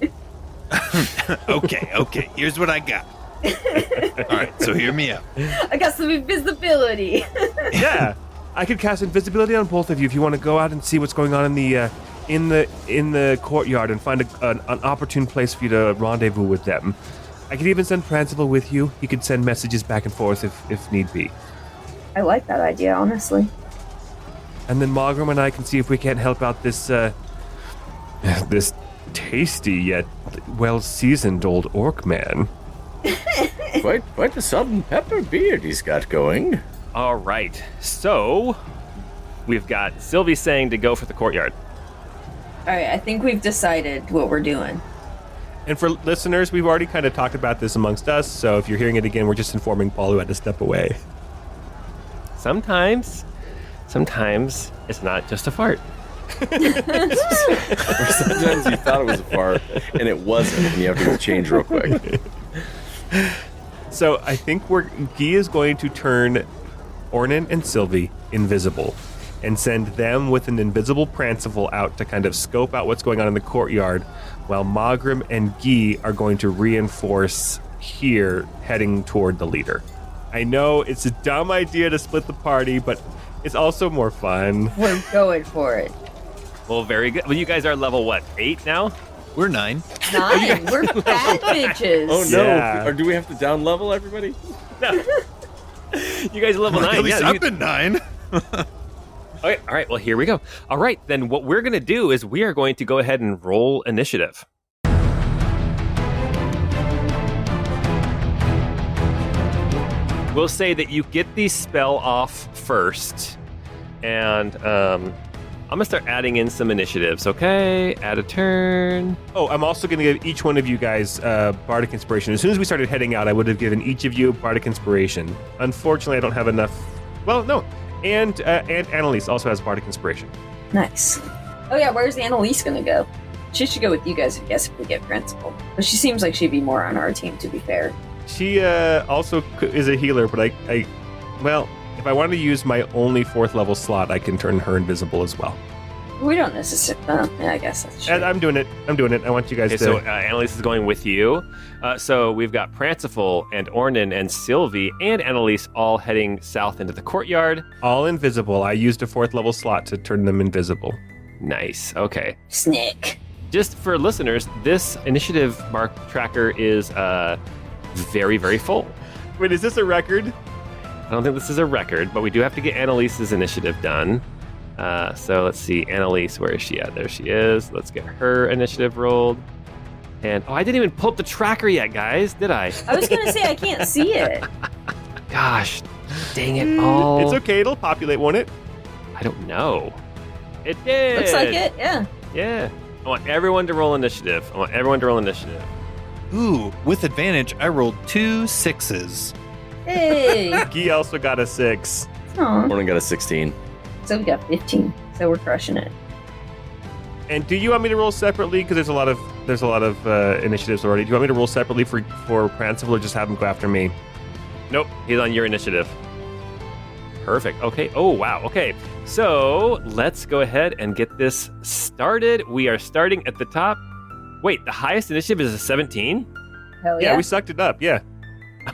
[SPEAKER 4] Okay. Here's what I got. All right, so hear me out.
[SPEAKER 3] I got some invisibility.
[SPEAKER 5] Yeah, I could cast invisibility on both of you if you want to go out and see what's going on in the courtyard and find an opportune place for you to rendezvous with them. I could even send Pranciple with you. He could send messages back and forth if need be.
[SPEAKER 3] I like that idea, honestly.
[SPEAKER 5] And then Magram and I can see if we can't help out this this tasty yet well-seasoned old orc man.
[SPEAKER 2] Quite a salt and pepper beard he's got going.
[SPEAKER 1] All right, so we've got Sylvie saying to go for the courtyard.
[SPEAKER 3] All right, I think we've decided what we're doing.
[SPEAKER 5] And for listeners, we've already kind of talked about this amongst us, so if you're hearing it again, we're just informing Paul who had to step away.
[SPEAKER 1] Sometimes it's not just a fart.
[SPEAKER 2] Or sometimes you thought it was a fart, and it wasn't, and you have to go change real quick.
[SPEAKER 5] So I think Guy is going to turn Ornan and Sylvie invisible and send them with an invisible Pranciple out to kind of scope out what's going on in the courtyard, while Magram and Guy are going to reinforce here, heading toward the leader. I know it's a dumb idea to split the party, but it's also more fun.
[SPEAKER 3] We're going for it.
[SPEAKER 1] Well, very good. Well, you guys are level, what, 8 now?
[SPEAKER 4] We're 9.
[SPEAKER 3] 9. We're bad bitches.
[SPEAKER 2] Oh no!
[SPEAKER 5] Yeah.
[SPEAKER 2] Or do we have to down level everybody?
[SPEAKER 1] No. You guys are level 9.
[SPEAKER 4] At least
[SPEAKER 1] Yeah,
[SPEAKER 4] I've been 9.
[SPEAKER 1] Okay, all right, well, here we go. All right, then what we're going to do is we are going to go ahead and roll initiative. we'll say that you get the spell off first, and I'm gonna start adding in some initiatives. Okay, add a turn.
[SPEAKER 5] Oh, I'm also going to give each one of you guys Bardic Inspiration. As soon as we started heading out, I would have given each of you Bardic Inspiration. Unfortunately, I don't have enough. Well, no. And Annalise also has Bardic Inspiration.
[SPEAKER 3] Nice. Oh yeah, where's Annalise gonna go? She should go with you guys, I guess, if we get Principal. But she seems like she'd be more on our team, to be fair.
[SPEAKER 5] She also is a healer, but well, if I wanted to use my only 4th level slot, I can turn her invisible as well.
[SPEAKER 3] We don't necessarily. Yeah, I guess that's true.
[SPEAKER 5] And I'm doing it. I want you guys
[SPEAKER 1] Okay,
[SPEAKER 5] to.
[SPEAKER 1] so Annalise is going with you. So we've got Pranciful and Ornan and Sylvie and Annalise all heading south into the courtyard.
[SPEAKER 5] All invisible. I used a 4th level slot to turn them invisible.
[SPEAKER 1] Nice. Okay.
[SPEAKER 3] Snick.
[SPEAKER 1] Just for listeners, this initiative mark tracker is very, very full.
[SPEAKER 5] Wait, is this a record?
[SPEAKER 1] I don't think this is a record, but we do have to get Annalise's initiative done. So let's see. Annalise, where is she at? There she is. Let's get her initiative rolled. And I didn't even pull up the tracker yet, guys, did I?
[SPEAKER 3] I was gonna say I can't see it.
[SPEAKER 1] Gosh, dang it all.
[SPEAKER 5] It's okay. It'll populate, won't it?
[SPEAKER 1] I don't know. It did.
[SPEAKER 3] Looks like it. Yeah.
[SPEAKER 1] Yeah. I want everyone to roll initiative.
[SPEAKER 4] Ooh, with advantage, I rolled 2 6s.
[SPEAKER 3] Hey.
[SPEAKER 5] Guy also got a 6.
[SPEAKER 3] Aw.
[SPEAKER 2] Morning got a 16.
[SPEAKER 3] So we got 15. So we're crushing it.
[SPEAKER 5] And do you want me to roll separately? Because there's a lot of initiatives already. Do you want me to roll separately for Pranciful, or just have him go after me?
[SPEAKER 1] Nope, he's on your initiative. Perfect. Okay. Oh, wow. Okay. So let's go ahead and get this started. We are starting at the top. Wait, the highest initiative is a 17?
[SPEAKER 3] Hell
[SPEAKER 5] Yeah,
[SPEAKER 3] yeah.
[SPEAKER 5] we sucked it up. Yeah.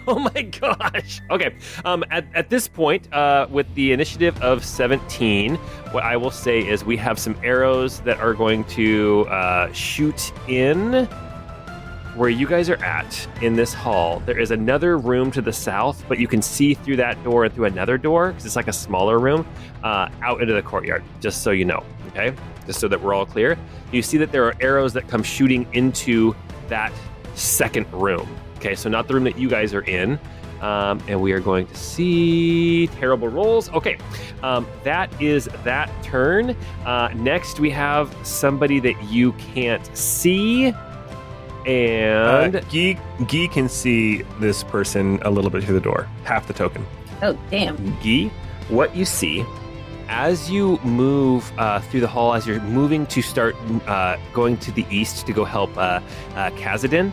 [SPEAKER 1] Oh my gosh. Okay. At this point, with the initiative of 17, what I will say is we have some arrows that are going to shoot in where you guys are at in this hall. There is another room to the south, but you can see through that door and through another door, because it's like a smaller room, out into the courtyard, just so you know, okay? Just so that we're all clear. You see that there are arrows that come shooting into that second room. Okay, so not the room that you guys are in. And we are going to see terrible rolls. Okay, that is that turn. Next, we have somebody that you can't see. And
[SPEAKER 5] Guy can see this person a little bit through the door. Half the token.
[SPEAKER 3] Oh, damn.
[SPEAKER 1] Guy, what you see as you move through the hall, as you're moving to start going to the east to go help Khazadin,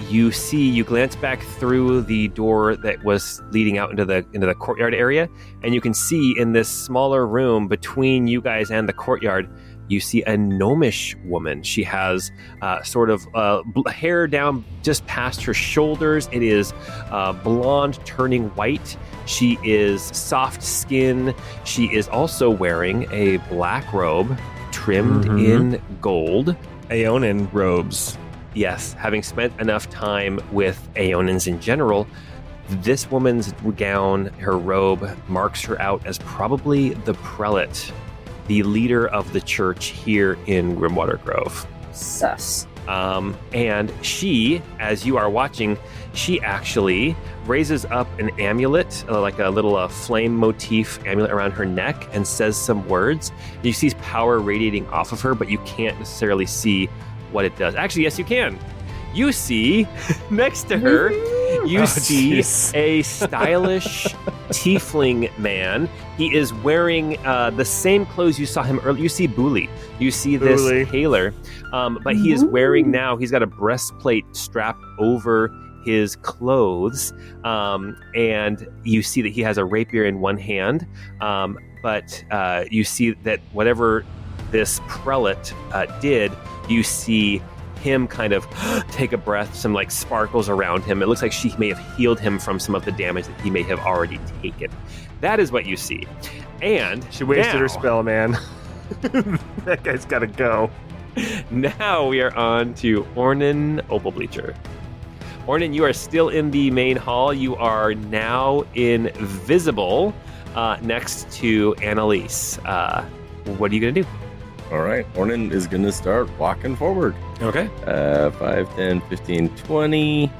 [SPEAKER 1] you glance back through the door that was leading out into the courtyard area, and you can see in this smaller room between you guys and the courtyard, you see a gnomish woman. She has sort of hair down just past her shoulders. It is blonde turning white. She is soft skin. She is also wearing a black robe trimmed in gold.
[SPEAKER 5] Aeonin robes.
[SPEAKER 1] Yes, having spent enough time with Aeonins in general, this woman's gown, her robe, marks her out as probably the prelate, the leader of the church here in Grimwater Grove.
[SPEAKER 3] Sus.
[SPEAKER 1] And she, as you are watching, she actually raises up an amulet, like a little flame motif amulet around her neck, and says some words. You see power radiating off of her, but you can't necessarily see what it does. Actually, yes, you can. You see, next to her, you see a stylish tiefling man. He is wearing the same clothes you saw him earlier. You see Booley. You see this tailor. But he is wearing now, he's got a breastplate strapped over his clothes. And you see that he has a rapier in one hand. But you see that whatever this prelate did, you see him kind of take a breath, some like sparkles around him. It looks like she may have healed him from some of the damage that he may have already taken. That is what you see. And
[SPEAKER 5] she wasted
[SPEAKER 1] now,
[SPEAKER 5] her spell, man. That guy's got to go.
[SPEAKER 1] Now we are on to Ornan Opalbleacher. Ornan, you are still in the main hall. You are now invisible next to Annalise. What are you going to do?
[SPEAKER 2] All right, Ornan is going to start walking forward.
[SPEAKER 1] Okay.
[SPEAKER 2] 5, 10, 15, 20.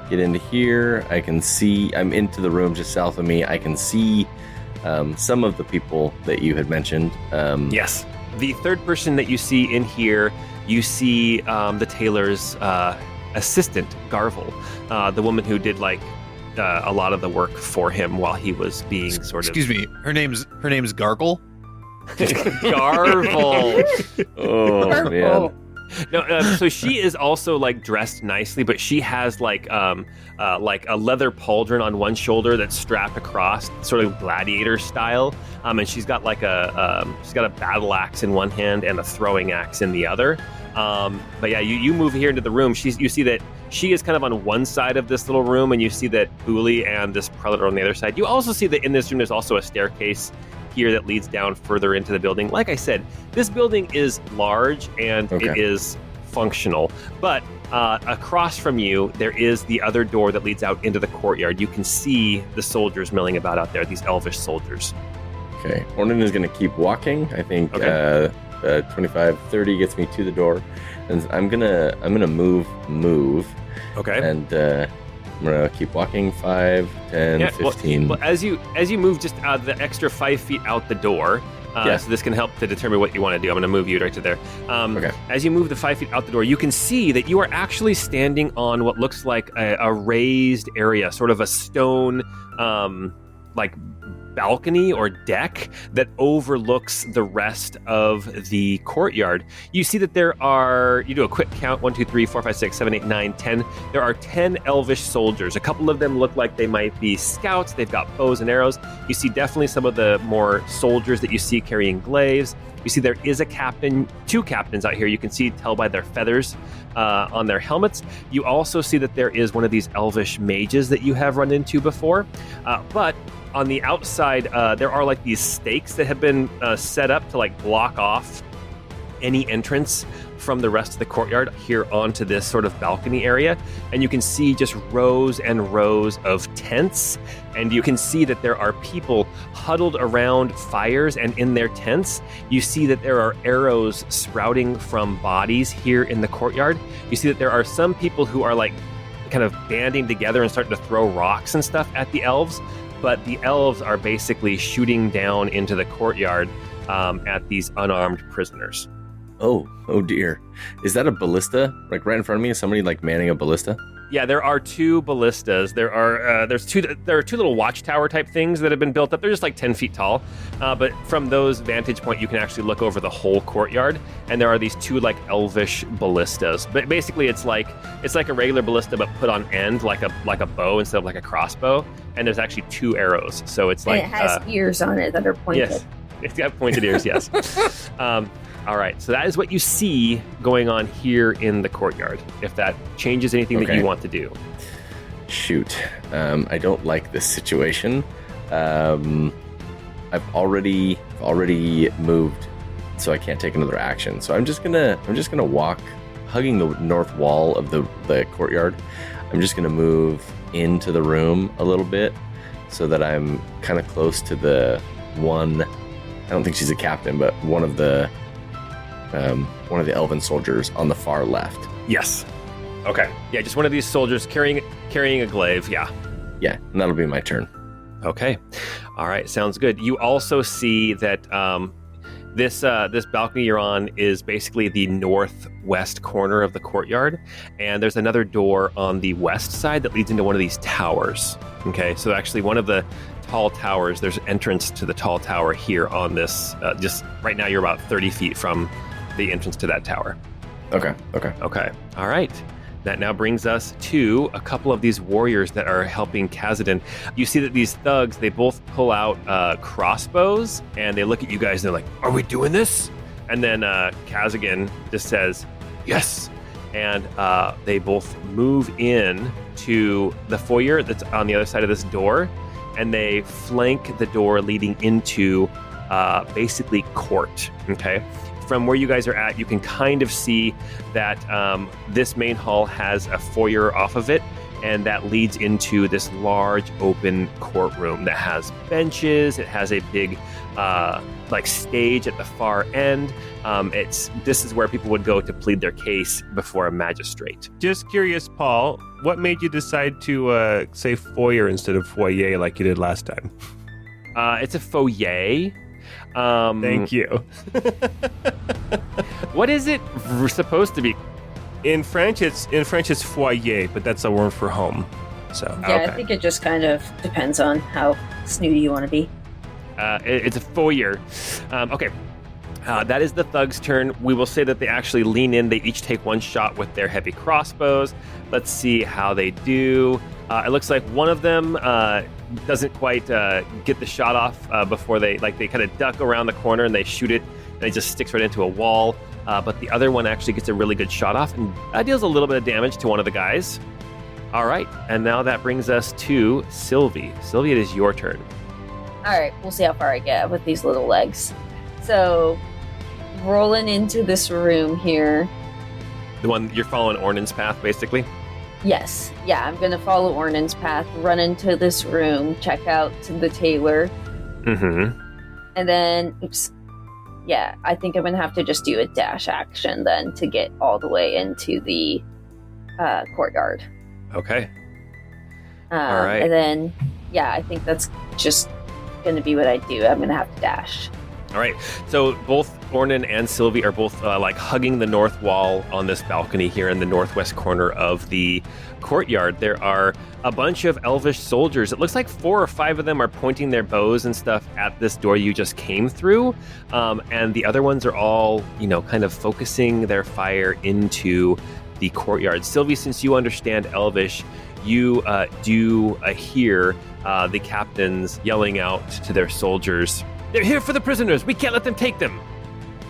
[SPEAKER 2] get into here. I can see, I'm into the room just south of me. I can see some of the people that you had mentioned.
[SPEAKER 1] Yes. The third person that you see in here, you see the tailor's assistant, Garvel, the woman who did like a lot of the work for him while he was being sort of.
[SPEAKER 4] Excuse me. Her name's Gargle.
[SPEAKER 1] Garvel.
[SPEAKER 2] Oh, man.
[SPEAKER 1] No, so she is also like dressed nicely, but she has like a leather pauldron on one shoulder that's strapped across, sort of gladiator style, and she's got like a battle axe in one hand and a throwing axe in the other. But yeah, you move here into the room. You see that she is kind of on one side of this little room, and you see that Uli and this prelate are on the other side. You also see that in this room there's also a staircase here that leads down further into the building. Like I said, this building is large and it is functional, but across from you there is the other door that leads out into the courtyard. You can see the soldiers milling about out there, these elvish soldiers.
[SPEAKER 2] Okay, Ornan is going to keep walking. I think 25, 30 gets me to the door, and I'm gonna move.
[SPEAKER 1] Okay.
[SPEAKER 2] And I'm gonna keep walking 5, 10, 15.
[SPEAKER 1] Well, as you move just the extra 5 feet out the door, so this can help to determine what you want to do. I'm going to move you right to there.
[SPEAKER 2] Okay.
[SPEAKER 1] As you move the 5 feet out the door, you can see that you are actually standing on what looks like a raised area, sort of a stone, like balcony or deck that overlooks the rest of the courtyard. You see that you do a quick count, 1, 2, 3, 4, 5, 6, 7, 8, 9, 10. There are 10 elvish soldiers. A couple of them look like they might be scouts. They've got bows and arrows. You see definitely some of the more soldiers that you see carrying glaives. You see there is a captain, 2 captains out here. You can tell by their feathers on their helmets. You also see that there is one of these elvish mages that you have run into before. But on the outside, there are like these stakes that have been set up to like block off any entrance from the rest of the courtyard here onto this sort of balcony area. And you can see just rows and rows of tents. And you can see that there are people huddled around fires and in their tents. You see that there are arrows sprouting from bodies here in the courtyard. You see that there are some people who are like kind of banding together and starting to throw rocks and stuff at the elves. But the elves are basically shooting down into the courtyard at these unarmed prisoners.
[SPEAKER 2] Oh dear. Is that a ballista? Like right in front of me? Is somebody like manning a ballista?
[SPEAKER 1] Yeah, there are 2 ballistas. There are 2 little watchtower type things that have been built up. They're just like 10 feet tall. But from those vantage point, you can actually look over the whole courtyard. And there are these 2 like elvish ballistas. But basically, it's like a regular ballista, but put on end like a bow instead of like a crossbow. And there's actually 2 arrows. So it's like
[SPEAKER 3] and it has ears on it that are pointed.
[SPEAKER 1] Yes, it's got pointed ears. Yes. All right, so that is what you see going on here in the courtyard. If that changes anything that you want to do.
[SPEAKER 2] Shoot. I don't like this situation. I've already moved, so I can't take another action. So I'm just gonna walk, hugging the north wall of the courtyard. I'm just gonna move into the room a little bit so that I'm kind of close to the one. I don't think she's a captain, but one of the elven soldiers on the far left.
[SPEAKER 1] Yes. Okay. Yeah, just one of these soldiers carrying a glaive. Yeah.
[SPEAKER 2] Yeah, and that'll be my turn.
[SPEAKER 1] Okay. All right. Sounds good. You also see that this balcony you're on is basically the northwest corner of the courtyard, and there's another door on the west side that leads into one of these towers. Okay. So actually, one of the tall towers, there's entrance to the tall tower here on this. Just right now, you're about 30 feet from the entrance to that tower.
[SPEAKER 2] Okay.
[SPEAKER 1] All right. That now brings us to a couple of these warriors that are helping Khazadin. You see that these thugs, they both pull out crossbows, and they look at you guys, and they're like, "Are we doing this?" And then Khazadin just says, "Yes." And they both move in to the foyer that's on the other side of this door, and they flank the door leading into basically court. Okay. From where you guys are at, you can kind of see that this main hall has a foyer off of it, and that leads into this large open courtroom that has benches. It has a big stage at the far end. This is where people would go to plead their case before a magistrate.
[SPEAKER 5] Just curious, Paul, what made you decide to say foyer instead of foyer like you did last time?
[SPEAKER 1] It's a foyer.
[SPEAKER 5] Thank you.
[SPEAKER 1] What is it supposed to be?
[SPEAKER 5] In French, it's foyer, but that's a word for home. So
[SPEAKER 3] Yeah,
[SPEAKER 1] Okay.
[SPEAKER 3] I think it just kind of depends on how snooty you want to be.
[SPEAKER 1] It's a foyer. Okay. That is the thug's turn. We will say that they actually lean in. They each take one shot with their heavy crossbows. Let's see how they do. It looks like one of them doesn't quite get the shot off before they kind of duck around the corner and they shoot it, and it just sticks right into a wall. But the other one actually gets a really good shot off and deals a little bit of damage to one of the guys. All right, and now that brings us to Sylvie. Sylvie, it is your turn.
[SPEAKER 3] Alright, we'll see how far I get with these little legs. So, rolling into this room here.
[SPEAKER 1] The one you're following Ornan's path, basically.
[SPEAKER 3] Yes, yeah, I'm gonna follow Ornan's path, run into this room, check out the tailor,
[SPEAKER 1] Mm-hmm.
[SPEAKER 3] and then, yeah, I think I'm gonna have to just do a dash action then to get all the way into the courtyard.
[SPEAKER 1] Okay. All right.
[SPEAKER 3] And then, yeah, I think that's just gonna be what I do. I'm gonna have to dash.
[SPEAKER 1] All right. So both Ornan and Sylvie are both hugging the north wall on this balcony here in the northwest corner of the courtyard. There are a bunch of elvish soldiers. It looks like 4 or 5 of them are pointing their bows and stuff at this door you just came through. And the other ones are all, kind of focusing their fire into the courtyard. Sylvie, since you understand elvish, you do hear the captains yelling out to their soldiers, "They're here for the prisoners. We can't let them take them."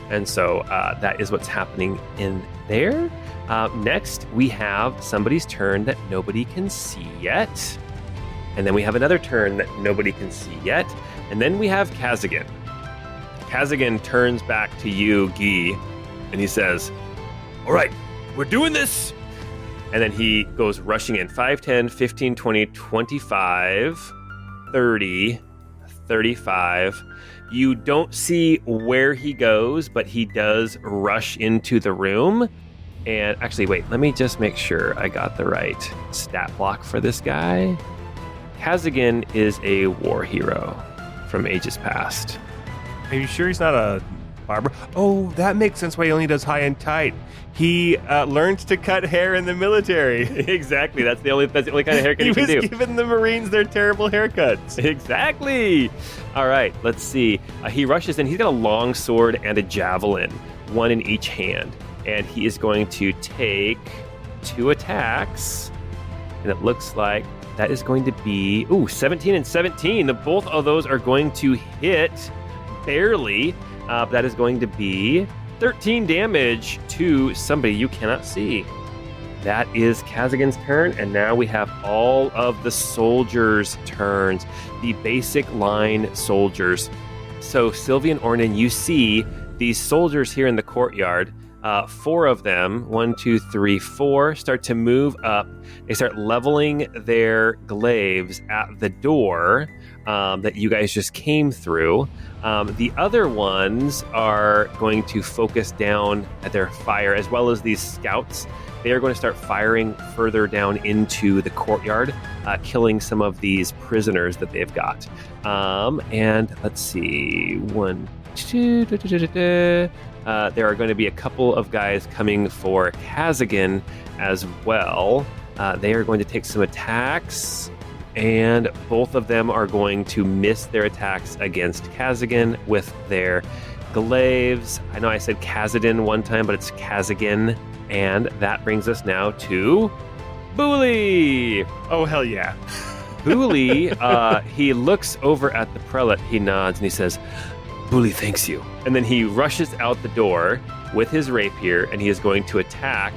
[SPEAKER 1] And so that is what's happening in there. Next, we have somebody's turn that nobody can see yet. And then we have another turn that nobody can see yet. And then we have Kazagan. Kazagan turns back to you, Guy, and he says, "All right, we're doing this." And then he goes rushing in 5, 10, 15, 20, 25, 30, 35. You don't see where he goes, but he does rush into the room. And actually, wait, let me just make sure I got the right stat block for this guy. Kazagan is a war hero from ages past.
[SPEAKER 5] Are you sure he's not a barber? Oh, that makes sense why he only does high and tight. He learned to cut hair in the military.
[SPEAKER 1] Exactly. That's the only kind of haircut
[SPEAKER 5] He
[SPEAKER 1] he can
[SPEAKER 5] was
[SPEAKER 1] do.
[SPEAKER 5] giving the Marines their terrible haircuts.
[SPEAKER 1] Exactly. All right, let's see. He rushes in. He's got a long sword and a javelin, one in each hand. And he is going to take 2 attacks. And it looks like that is going to be, 17 and 17. Both of those are going to hit barely. That is going to be 13 damage to somebody you cannot see. That is Kazagan's turn, and now we have all of the soldiers' turns, the basic line soldiers. So, Sylvie and Ornan, you see these soldiers here in the courtyard. 4 of them, 1, 2, 3, 4, start to move up. They start leveling their glaives at the door that you guys just came through. The other ones are going to focus down at their fire, as well as these scouts. They are going to start firing further down into the courtyard, killing some of these prisoners that they've got. And let's see, 1, 2, there are going to be a couple of guys coming for Kazagan as well. They are going to take some attacks, and both of them are going to miss their attacks against Kazagan with their glaives. I know I said Kazadin one time, but it's Kazagan. And that brings us now to Booley.
[SPEAKER 5] Oh, hell yeah.
[SPEAKER 1] Booley, he looks over at the prelate, he nods, and he says, "Booley thanks you." And then he rushes out the door with his rapier, and he is going to attack.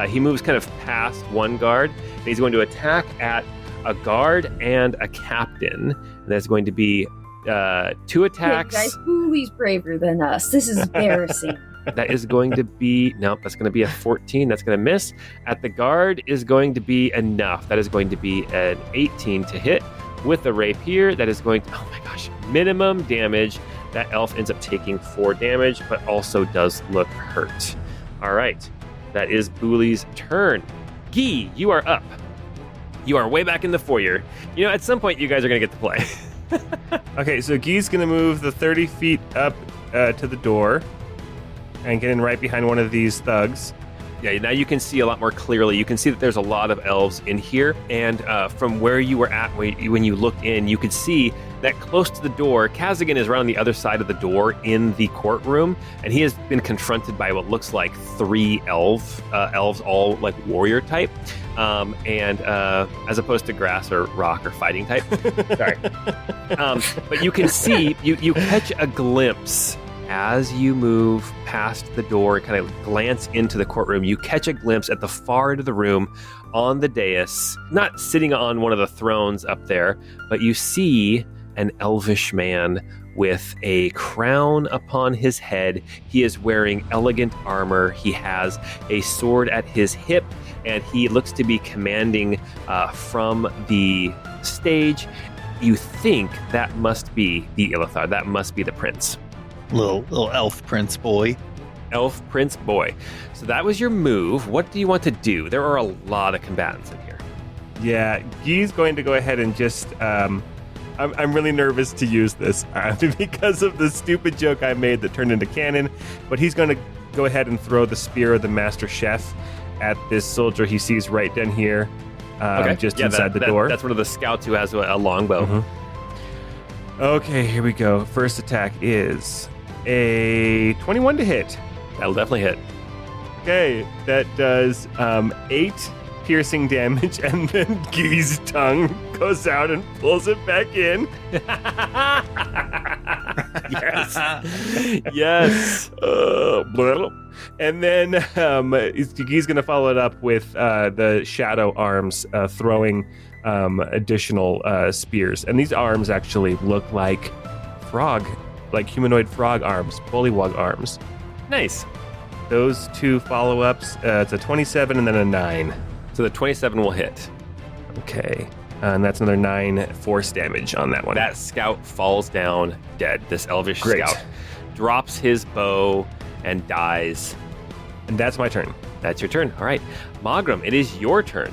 [SPEAKER 1] He moves kind of past one guard, and he's going to attack at a guard and a captain. And that's going to be 2 attacks.
[SPEAKER 3] Hey guys, Booley's braver than us. This is embarrassing.
[SPEAKER 1] That is going to be, nope, that's going to be a 14. That's going to miss. At the guard is going to be enough. That is going to be an 18 to hit. With the rapier, that is going to, oh my gosh, minimum damage. That elf ends up taking 4 damage, but also does look hurt. All right, that is Boolie's turn. Guy, you are up. You are way back in the foyer. You know, at some point, you guys are going to get to play.
[SPEAKER 5] Okay, so Guy's going to move the 30 feet up to the door and get in right behind one of these thugs.
[SPEAKER 1] Yeah, now you can see a lot more clearly. You can see that there's a lot of elves in here. And from where you were at when you looked in, you could see that close to the door, Kazagan is around the other side of the door in the courtroom. And he has been confronted by what looks like 3 elves, all like warrior type. And as opposed to grass or rock or fighting type. Sorry. But you can see, you catch a glimpse as you move past the door, kind of glance into the courtroom, you catch a glimpse at the far end of the room on the dais, not sitting on one of the thrones up there, but you see an elvish man with a crown upon his head. He is wearing elegant armor. He has a sword at his hip, and he looks to be commanding from the stage. You think that must be the Ilithar. That must be the prince.
[SPEAKER 4] Little elf prince boy.
[SPEAKER 1] Elf prince boy. So that was your move. What do you want to do? There are a lot of combatants in here.
[SPEAKER 5] Yeah, Guy's going to go ahead and just... I'm really nervous to use this because of the stupid joke I made that turned into canon, but he's going to go ahead and throw the spear of the master chef at this soldier he sees right down here, just inside the door.
[SPEAKER 1] That's one of the scouts who has a longbow.
[SPEAKER 5] Mm-hmm. Okay, here we go. First attack is a 21 to hit.
[SPEAKER 1] That'll definitely hit.
[SPEAKER 5] Okay, that does 8 piercing damage, and then Guy's tongue goes out and pulls it back in.
[SPEAKER 1] Yes.
[SPEAKER 5] And then Guy's going to follow it up with the shadow arms throwing additional spears. And these arms actually look like humanoid frog arms, bullywug arms.
[SPEAKER 1] Nice.
[SPEAKER 5] Those 2 follow-ups, it's a 27 and then a 9.
[SPEAKER 1] So the 27 will hit.
[SPEAKER 5] Okay. And that's another 9 force damage on that one.
[SPEAKER 1] That scout falls down dead. This elvish
[SPEAKER 5] Great.
[SPEAKER 1] scout drops his bow and dies.
[SPEAKER 5] And that's my turn.
[SPEAKER 1] That's your turn. All right. Magram, it is your turn.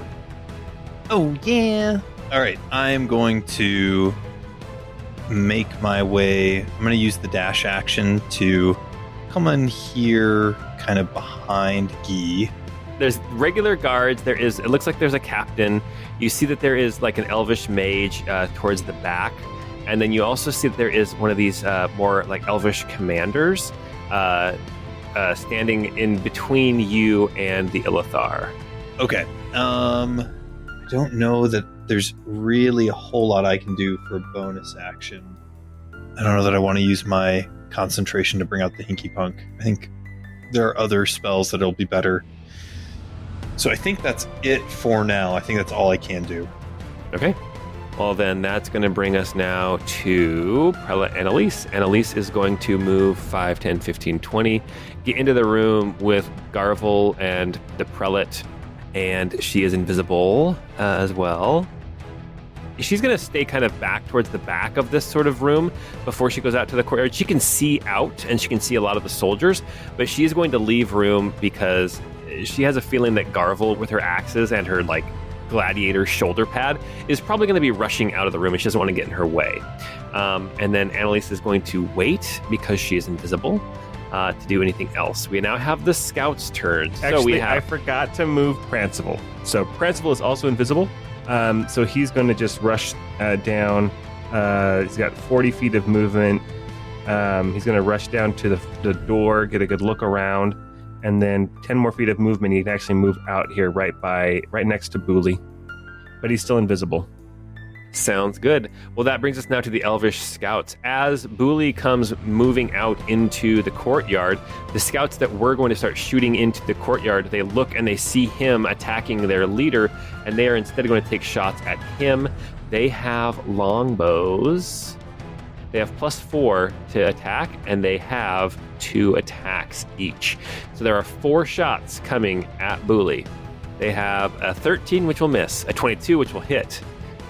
[SPEAKER 4] Oh, yeah. All right. I'm going to make my way. I'm going to use the dash action to come in here kind of behind Guy.
[SPEAKER 1] There's regular guards. It looks like there's a captain. You see that there is like an elvish mage towards the back. And then you also see that there is one of these more like elvish commanders standing in between you and the Ilithar.
[SPEAKER 4] Okay. I don't know that there's really a whole lot I can do for bonus action. I don't know that I want to use my concentration to bring out the Hinky Punk. I think there are other spells that'll be better. So I think that's it for now. I think that's all I can do.
[SPEAKER 1] Okay. Well, then that's going to bring us now to Prelate Annalise. Annalise is going to move 5, 10, 15, 20, get into the room with Garvel and the Prelate, and she is invisible as well. She's going to stay kind of back towards the back of this sort of room before she goes out to the courtyard. She can see out, and she can see a lot of the soldiers, but she is going to leave room because she has a feeling that Garvel, with her axes and her like gladiator shoulder pad, is probably going to be rushing out of the room, and she doesn't want to get in her way. And then Annalise is going to wait because she is invisible to do anything else. We now have the scout's turn.
[SPEAKER 5] Actually, I forgot to move Prancival. So Prancival is also invisible. So he's going to just rush down. He's got 40 feet of movement. He's going to rush down to the door, get a good look around, and then 10 more feet of movement. He can actually move out here right next to Boolie, but he's still invisible.
[SPEAKER 1] Sounds good. Well, that brings us now to the Elvish scouts. As Boolie comes moving out into the courtyard, the scouts that were going to start shooting into the courtyard, they look and they see him attacking their leader, and they are instead going to take shots at him. They have longbows. They have +4 to attack, and they have 2 attacks each. So there are 4 shots coming at Booley. They have a 13, which will miss, a 22, which will hit,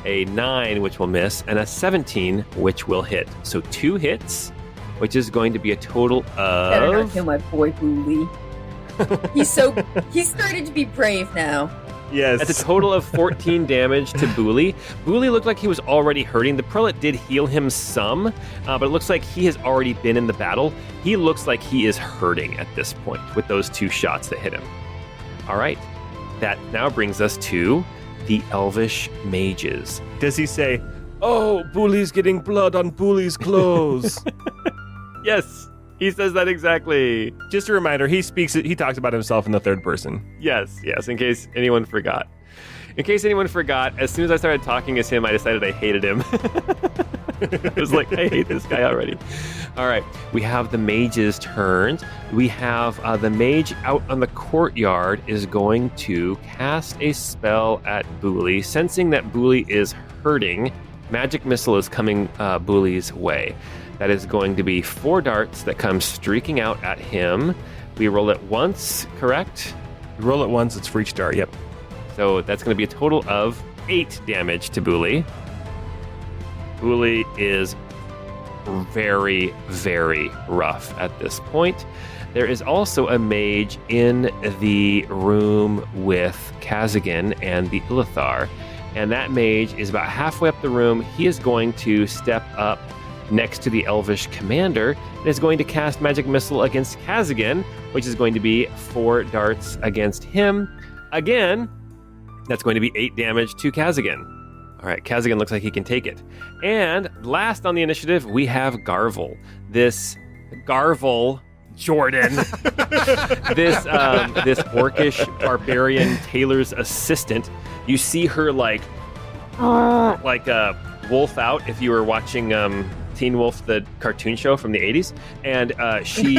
[SPEAKER 1] a 9, which will miss, and a 17, which will hit. So 2 hits, which is going to be a total
[SPEAKER 3] Better not
[SPEAKER 1] of...
[SPEAKER 3] kill my boy Booley. He's starting to be brave now.
[SPEAKER 5] Yes.
[SPEAKER 1] That's a total of 14 damage to Booley. Booley looked like he was already hurting. The prelate did heal him some, but it looks like he has already been in the battle. He looks like he is hurting at this point with those 2 shots that hit him. All right. That now brings us to the Elvish mages.
[SPEAKER 5] Does he say, "Oh, Booley's getting blood on Booley's clothes"?
[SPEAKER 1] Yes, he says that exactly.
[SPEAKER 5] Just a reminder, he talks about himself in the third person.
[SPEAKER 1] Yes, in case anyone forgot. In case anyone forgot, as soon as I started talking as him, I decided I hated him. I was like, I hate this guy already. All right, we have the mage's turns. We have the mage out on the courtyard is going to cast a spell at Booley, sensing that Booley is hurting. Magic missile is coming Booley's way. That is going to be 4 darts that come streaking out at him. We roll it once, correct?
[SPEAKER 5] You roll it once, it's for each dart, yep.
[SPEAKER 1] So that's going to be a total of 8 damage to Booley. Booley is very, very rough at this point. There is also a mage in the room with Kazagan and the Ilithar, and that mage is about halfway up the room. He is going to step up next to the Elvish commander and is going to cast Magic Missile against Kazagan, which is going to be 4 darts against him. Again, that's going to be 8 damage to Kazagan. All right, Kazagan looks like he can take it. And last on the initiative, we have Garvel. This Garvel Jordan, this orcish barbarian tailor's assistant. You see her like wolf out if you were watching Teen Wolf, the cartoon show from the 80s. And she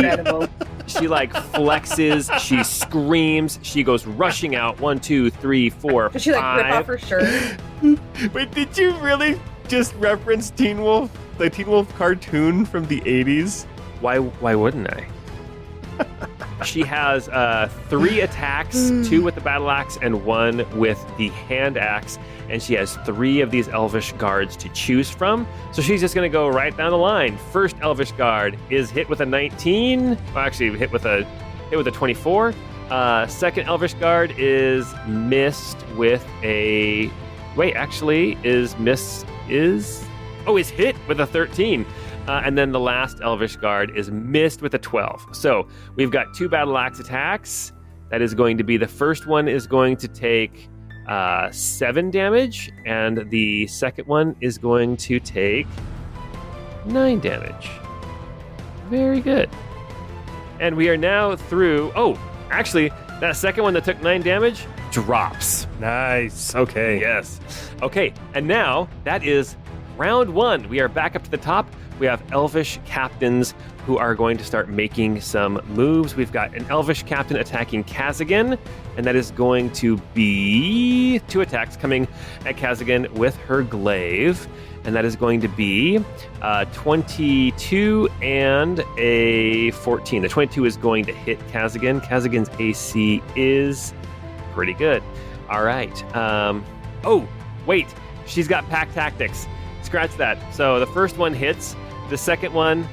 [SPEAKER 1] like flexes, she screams, she goes rushing out. 1, 2, 3, 4,
[SPEAKER 3] Does she like rip off her shirt?
[SPEAKER 5] Wait, did you really just reference Teen Wolf, the Teen Wolf cartoon from the 80s?
[SPEAKER 1] Why wouldn't I? She has 3 attacks, 2 with the battle axe and 1 with the hand axe, and she has 3 of these Elvish guards to choose from. So she's just going to go right down the line. First Elvish guard is hit with a 19. Well, actually, hit with a 24. Second Elvish guard is missed with a. Wait, actually, is hit with a 13. And then the last Elvish guard is missed with a 12. So we've got 2 battle axe attacks. That is going to be, the first one is going to take 7 damage, and the second one is going to take 9 damage. Very good. And we are now through. Oh, actually, that second one that took 9 damage drops.
[SPEAKER 5] Nice. Okay.
[SPEAKER 1] Yes. Okay, and now that is round 1. We are back up to the top. We have Elvish captains who are going to start making some moves. We've got an Elvish captain attacking Kazagan, and that is going to be 2 attacks coming at Kazagan with her glaive, and that is going to be 22 and a 14. The 22 is going to hit Kazagan. Kazagan's AC is pretty good. All right. Oh, wait. She's got pack tactics. Scratch that. So the first one hits. The second one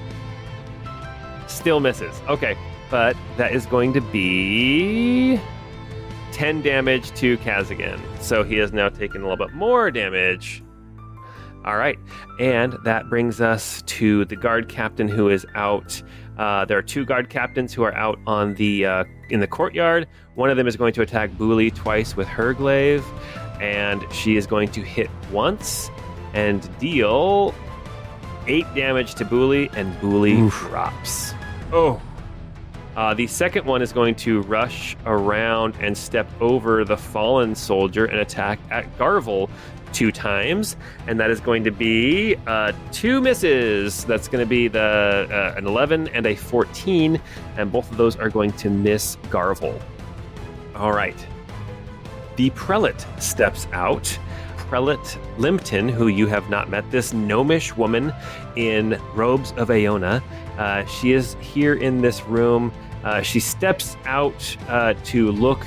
[SPEAKER 1] still misses. Okay, but that is going to be 10 damage to Kazagan. So he has now taken a little bit more damage. All right, and that brings us to the guard captain who is out. There are 2 guard captains who are out on the in the courtyard. One of them is going to attack Booley twice with her glaive, and she is going to hit once and deal 8 damage to Booley, and Booley drops.
[SPEAKER 5] Oh.
[SPEAKER 1] The second one is going to rush around and step over the fallen soldier and attack at Garvel 2 times, and that is going to be 2 misses. That's going to be an 11 and a 14, and both of those are going to miss Garvel. All right. The prelate steps out. Prelate Limpton, who you have not met, this gnomish woman in robes of Aona. She is here in this room. She steps out to look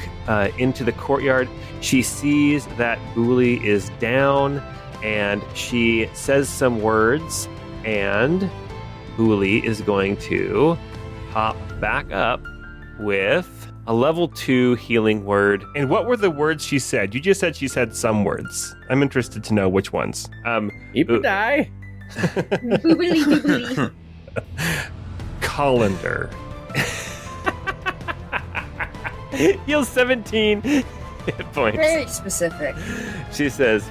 [SPEAKER 1] into the courtyard. She sees that Booley is down, and she says some words, and Booley is going to hop back up with a level 2 healing word.
[SPEAKER 5] And what were the words she said? You just said she said some words. I'm interested to know which ones.
[SPEAKER 2] Ipadai.
[SPEAKER 3] Boobily boobily.
[SPEAKER 5] Colander.
[SPEAKER 1] Heals 17 hit points.
[SPEAKER 3] Very specific.
[SPEAKER 1] She says,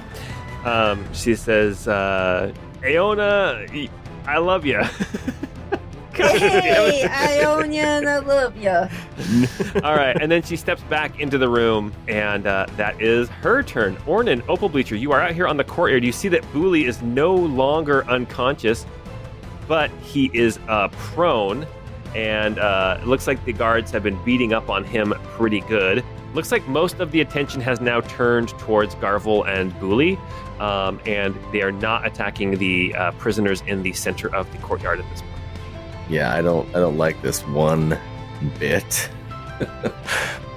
[SPEAKER 1] Aona, I love you.
[SPEAKER 3] Hey, Iona, and I love ya.
[SPEAKER 1] All right, and then she steps back into the room, and that is her turn. Ornan, Opal Bleacher, you are out here on the courtyard. You see that Booley is no longer unconscious, but he is prone, and it looks like the guards have been beating up on him pretty good. Looks like most of the attention has now turned towards Garvel and Booley, and they are not attacking the prisoners in the center of the courtyard at this point.
[SPEAKER 2] Yeah, I don't like this one bit.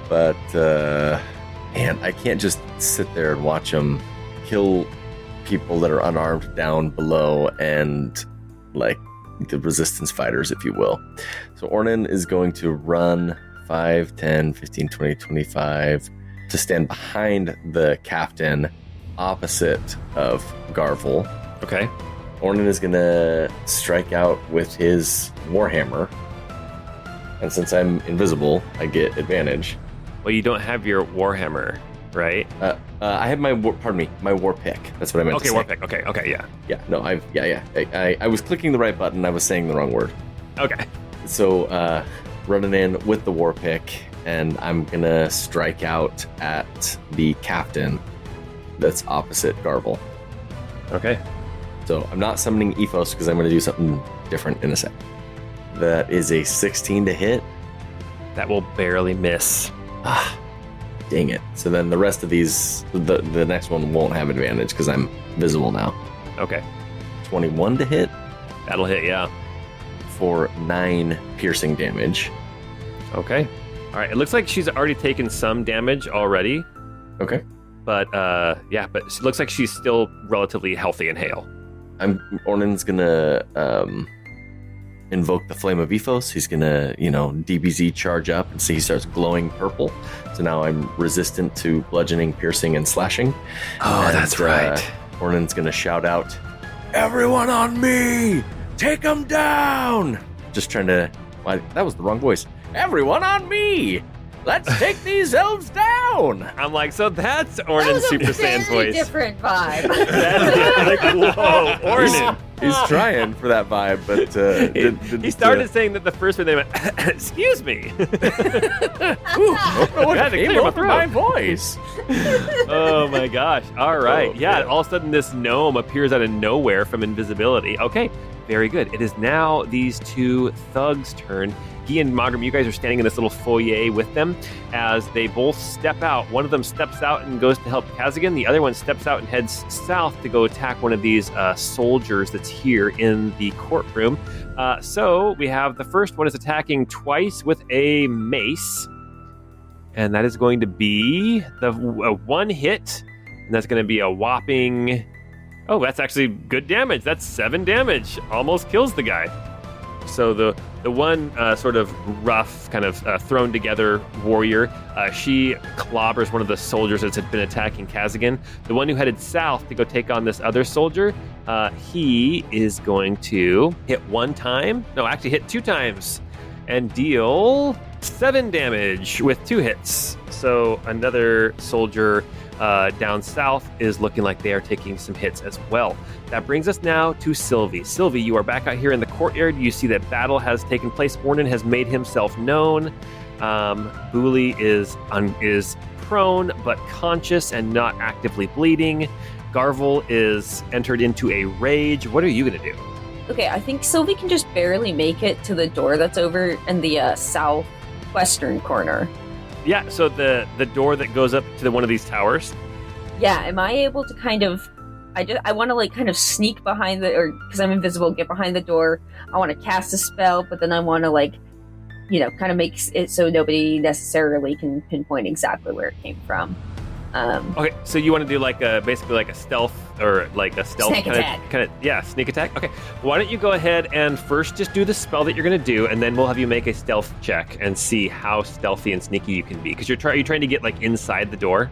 [SPEAKER 2] But man, I can't just sit there and watch them kill people that are unarmed down below and like the resistance fighters, if you will. So Ornan is going to run 5, 10, 15, 20, 25 to stand behind the captain opposite of Garvel.
[SPEAKER 1] Okay.
[SPEAKER 2] Ornan is going to strike out with his Warhammer. And since I'm invisible, I get advantage.
[SPEAKER 1] Well, you don't have your Warhammer, right?
[SPEAKER 2] I have my war pick. That's what I meant to
[SPEAKER 1] Okay,
[SPEAKER 2] say.
[SPEAKER 1] war pick. Okay, yeah.
[SPEAKER 2] Yeah, no, I was clicking the right button. I was saying the wrong word.
[SPEAKER 1] Okay.
[SPEAKER 2] So, running in with the war pick, and I'm going to strike out at the captain that's opposite Garvel.
[SPEAKER 1] Okay.
[SPEAKER 2] So I'm not summoning Ethos because I'm going to do something different in a sec. That is a 16 to hit.
[SPEAKER 1] That will barely miss.
[SPEAKER 2] Ah, dang it. So then the rest of these, the next one won't have advantage because I'm visible now.
[SPEAKER 1] Okay.
[SPEAKER 2] 21 to hit
[SPEAKER 1] That'll hit, yeah.
[SPEAKER 2] for 9 piercing damage.
[SPEAKER 1] Okay. All right. It looks like she's already taken some damage already,
[SPEAKER 2] Okay.
[SPEAKER 1] but but it looks like she's still relatively healthy and hale.
[SPEAKER 2] Ornan's gonna invoke the Flame of Ethos. He's gonna, DBZ charge up and see he starts glowing purple. So now I'm resistant to bludgeoning, piercing, and slashing.
[SPEAKER 1] Oh,
[SPEAKER 2] And,
[SPEAKER 1] that's right.
[SPEAKER 2] Ornan's gonna shout out, "Everyone on me! Take him down!" Just trying to. That was the wrong voice. Everyone on me! Let's take these elves down!
[SPEAKER 1] I'm like, so that's
[SPEAKER 3] That
[SPEAKER 1] Ornan's
[SPEAKER 3] was a
[SPEAKER 1] Super Saiyan
[SPEAKER 3] very
[SPEAKER 1] voice.
[SPEAKER 3] different vibe.
[SPEAKER 1] That's like, whoa, Ornan.
[SPEAKER 2] He's trying for that vibe, but
[SPEAKER 1] He started saying that the first one they went, excuse me.
[SPEAKER 2] Ooh, I don't know what
[SPEAKER 1] Had to
[SPEAKER 2] came
[SPEAKER 1] clear my
[SPEAKER 2] over
[SPEAKER 1] throat.
[SPEAKER 2] my voice.
[SPEAKER 1] Oh my gosh. All right.
[SPEAKER 2] Oh,
[SPEAKER 1] yeah,
[SPEAKER 2] man.
[SPEAKER 1] all of a sudden this gnome appears out of nowhere from invisibility. Okay, very good. It is now these two thugs' turn. Guy and Magram, you guys are standing in this little foyer with them as they both step out. One of them steps out and goes to help Kazagan. The other one steps out and heads south to go attack one of these soldiers that's here in the courtroom. So we have the first one is attacking twice with a mace. And that is going to be the one hit. And that's going to be a whopping... Oh, that's actually good damage. That's 7 damage. Almost kills the guy. So the one sort of rough, kind of thrown together warrior, she clobbers one of the soldiers that had been attacking Kazagan. The one who headed south to go take on this other soldier, he is going to hit one time. No, actually hit 2 times and deal 7 damage with 2 hits. So another soldier down south is looking like they are taking some hits as well. That brings us now to Sylvie. Sylvie, you are back out here in the courtyard. You see that battle has taken place. Ornan has made himself known. Booley is prone but conscious and not actively bleeding. Garvel is entered into a rage. What are you going to do?
[SPEAKER 3] Okay, I think Sylvie can just barely make it to the door that's over in the southwestern corner.
[SPEAKER 1] Yeah, so the door that goes up to one of these towers.
[SPEAKER 3] Yeah, am I able to kind of? I want to like kind of sneak behind or because I'm invisible, get behind the door. I want to cast a spell, but then I want to like, kind of make it so nobody necessarily can pinpoint exactly where it came from.
[SPEAKER 1] Okay, so you want to do like basically like a stealth or like a stealth
[SPEAKER 3] Sneak attack.
[SPEAKER 1] Sneak attack. Okay, why don't you go ahead and first just do the spell that you're going to do, and then we'll have you make a stealth check and see how stealthy and sneaky you can be because you're trying to get like inside the door.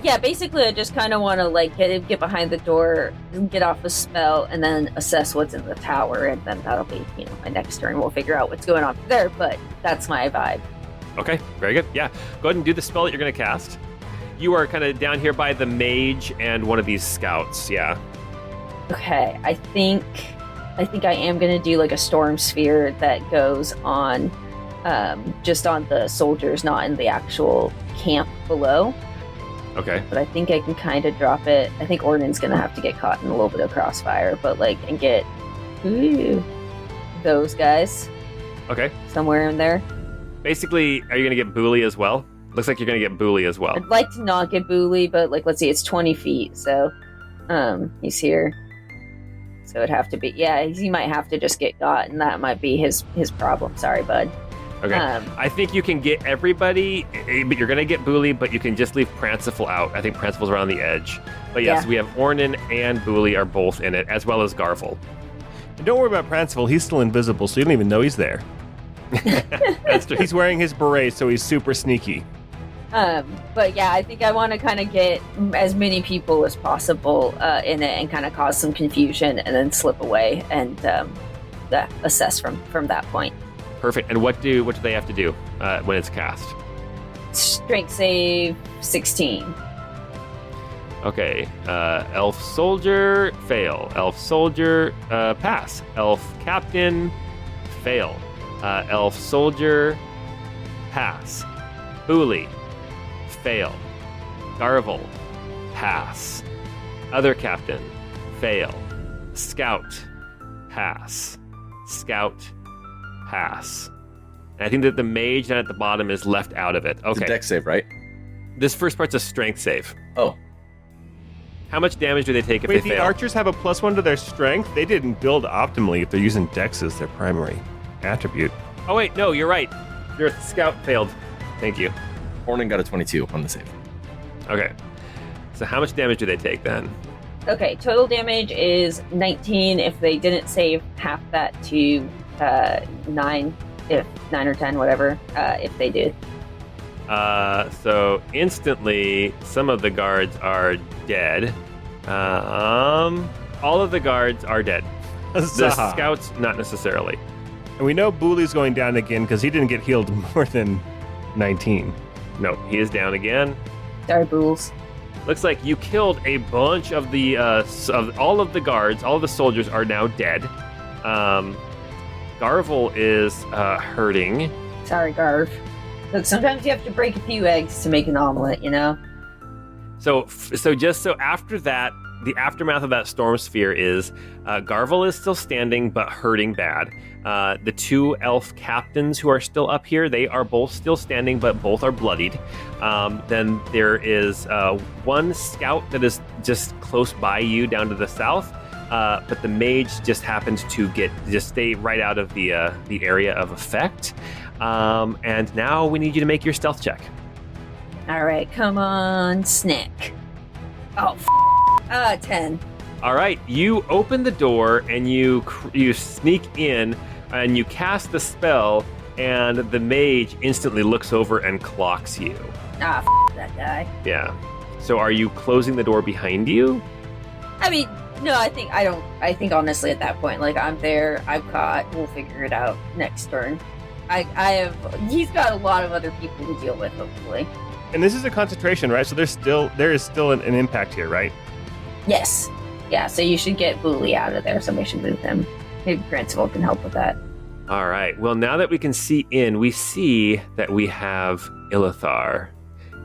[SPEAKER 3] Yeah, basically, I just kind of want to like get behind the door, get off the spell, and then assess what's in the tower, and then that'll be my next turn. We'll figure out what's going on there, but that's my vibe.
[SPEAKER 1] Okay, very good. Yeah, go ahead and do the spell that you're going to cast. You are kind of down here by the mage and one of these scouts. Yeah.
[SPEAKER 3] Okay, I think I am gonna do like a storm sphere that goes on, just on the soldiers, not in the actual camp below.
[SPEAKER 1] Okay.
[SPEAKER 3] But I think I can kind of drop it. I think Orden's gonna have to get caught in a little bit of crossfire, but and get those guys.
[SPEAKER 1] Okay.
[SPEAKER 3] Somewhere in there.
[SPEAKER 1] Basically, are you going to get Booley as well? Looks like you're going to get Booley as well.
[SPEAKER 3] I'd like to not get Booley, but let's see, it's 20 feet, so he's here. So it'd have to be he might have to just get got, and that might be his problem. Sorry, bud.
[SPEAKER 1] Okay. I think you can get everybody, but you're going to get Booley, but you can just leave Pranciful out. I think Pranciful's around the edge. But yes, we have Ornan and Booley are both in it, as well as Garvel.
[SPEAKER 5] And don't worry about Pranciful. He's still invisible, so you don't even know he's there.
[SPEAKER 1] That's true.
[SPEAKER 5] He's wearing his beret, so he's super sneaky.
[SPEAKER 3] But yeah, I think I want to kind of get as many people as possible in it and kind of cause some confusion and then slip away and assess from that point.
[SPEAKER 1] Perfect. And what do they have to do when it's cast?
[SPEAKER 3] Strength save 16.
[SPEAKER 1] Okay. Elf soldier, fail. Elf soldier, pass. Elf captain, fail. Elf soldier, pass. Booley, fail. Garvel, pass. Other captain, fail. Scout, pass. Scout, pass. And I think that the mage down at the bottom is left out of it.
[SPEAKER 2] It's a
[SPEAKER 1] Okay.
[SPEAKER 2] dex save, right?
[SPEAKER 1] This first part's a strength save.
[SPEAKER 2] Oh.
[SPEAKER 1] How much damage do they take if
[SPEAKER 5] Wait,
[SPEAKER 1] they
[SPEAKER 5] the
[SPEAKER 1] fail?
[SPEAKER 5] archers have a +1 to their strength? They didn't build optimally if they're using dex as their primary attribute.
[SPEAKER 1] Oh, wait, no, you're right. Your scout failed. Thank you.
[SPEAKER 2] Ornan got a 22 on the save.
[SPEAKER 1] Okay. So how much damage do they take then?
[SPEAKER 3] Okay, total damage is 19 if they didn't save, half that to 9 if 9 or 10, whatever, if they did.
[SPEAKER 1] So instantly, some of the guards are dead. All of the guards are dead. The
[SPEAKER 5] Huzzah.
[SPEAKER 1] scouts, not necessarily.
[SPEAKER 5] And we know Booley's going down again because he didn't get healed more than 19.
[SPEAKER 1] No, he is down again.
[SPEAKER 3] Sorry, Bools.
[SPEAKER 1] Looks like you killed a bunch of the of all of the guards. All of the soldiers are now dead. Garvel is hurting.
[SPEAKER 3] Sorry, Garv. Look, sometimes you have to break a few eggs to make an omelet, you know?
[SPEAKER 1] So after that, the aftermath of that storm sphere is Garvel is still standing but hurting bad. The two elf captains who are still up here, they are both still standing but both are bloodied. Then there is one scout that is just close by you down to the south, but the mage just happened to stay right out of the area of effect. And now we need you to make your stealth check.
[SPEAKER 3] All right, come on, Snick. Oh, 10.
[SPEAKER 1] All right, you open the door and you sneak in and you cast the spell, and the mage instantly looks over and clocks you.
[SPEAKER 3] Ah, that guy.
[SPEAKER 1] Yeah. So are you closing the door behind you?
[SPEAKER 3] I mean, no, I think honestly at that point, like, I'm there, I'm caught, we'll figure it out next turn. He's got a lot of other people to deal with, hopefully.
[SPEAKER 5] And this is a concentration, right? So there is still an impact here, right?
[SPEAKER 3] Yes. Yeah, so you should get Booley out of there. Somebody should move him. Maybe Principal can help with that.
[SPEAKER 1] All right. Well, now that we can see in, we see that we have Ilithar.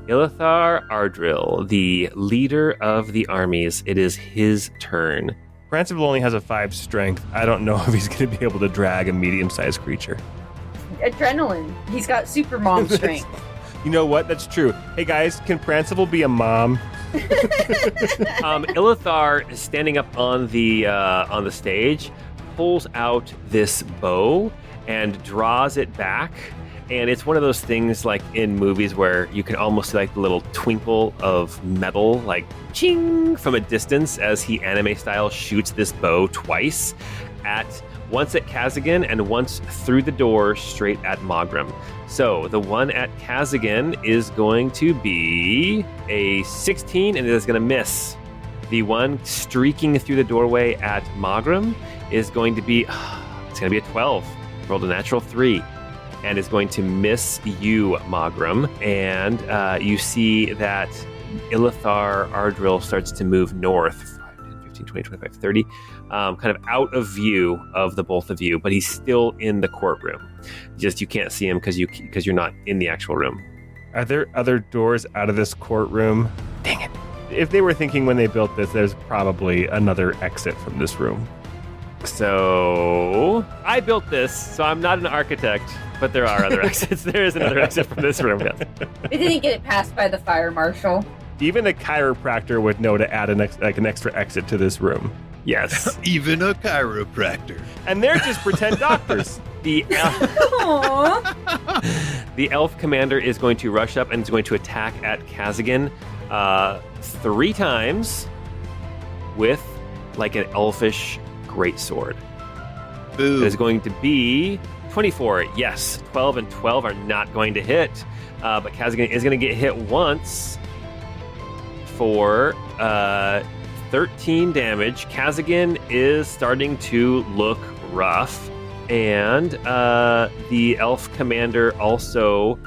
[SPEAKER 1] Ilithar Ardril, the leader of the armies. It is his turn.
[SPEAKER 5] Pranciful only has a 5 strength. I don't know if he's going to be able to drag a medium-sized creature.
[SPEAKER 3] Adrenaline. He's got super mom strength.
[SPEAKER 5] You know what? That's true. Hey guys, can Pranciful be a mom?
[SPEAKER 1] Ilithar is standing up on the stage, pulls out this bow and draws it back. And it's one of those things like in movies where you can almost see like the little twinkle of metal, like ching from a distance as he anime style shoots this bow twice once at Kazagan and once through the door straight at Mogram. So the one at Kazagan is going to be a 16 and it is going to miss. The one streaking through the doorway at Mogram is going to be, it's going to be a 12. Rolled a natural 3. And is going to miss you, Mogram. And you see that Ilithar Ardril starts to move north, 5, 10, 15, 20, 25, 30, kind of out of view of the both of you, but he's still in the courtroom. Just you can't see him because you're not in the actual room.
[SPEAKER 5] Are there other doors out of this courtroom?
[SPEAKER 1] Dang it.
[SPEAKER 5] If they were thinking when they built this, there's probably another exit from this room.
[SPEAKER 1] So I built this, so I'm not an architect, but there are other exits. There is another exit from this room, yes.
[SPEAKER 3] They didn't get it passed by the fire marshal.
[SPEAKER 5] Even a chiropractor would know to add an extra exit to this room.
[SPEAKER 1] Yes.
[SPEAKER 4] Even a chiropractor.
[SPEAKER 5] And they're just pretend doctors.
[SPEAKER 1] The elf commander is going to rush up and is going to attack at Kazagan 3 times with like an elfish greatsword.
[SPEAKER 4] Boo.
[SPEAKER 1] It is going to be 24. Yes, 12 and 12 are not going to hit. But Kazagan is going to get hit once for 13 damage. Kazagan is starting to look rough. And the elf commander also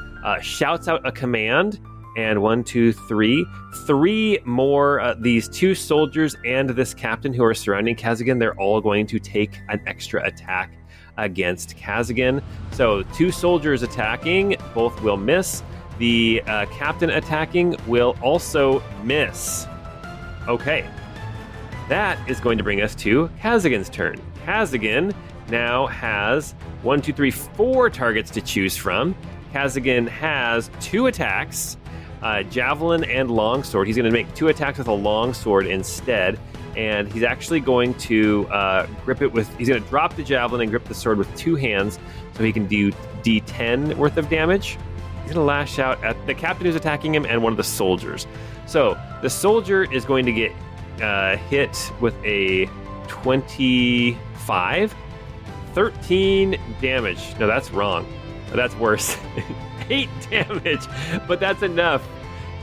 [SPEAKER 1] shouts out a command. And 1, 2, 3. 3 more, these 2 soldiers and this captain who are surrounding Kazagan, they're all going to take an extra attack against Kazagan. So 2 soldiers attacking, both will miss. The captain attacking will also miss. Okay. That is going to bring us to Kazagan's turn. Kazagan now has 1, 2, 3, 4 targets to choose from. Kazagan has 2 attacks. Javelin and longsword. He's going to make 2 attacks with a longsword instead, and he's actually going to grip it with. He's going to drop the javelin and grip the sword with 2 hands, so he can do D10 worth of damage. He's going to lash out at the captain who's attacking him and one of the soldiers. So the soldier is going to get hit with a 25, 13 damage. No, that's wrong. That's worse. 8 damage, but that's enough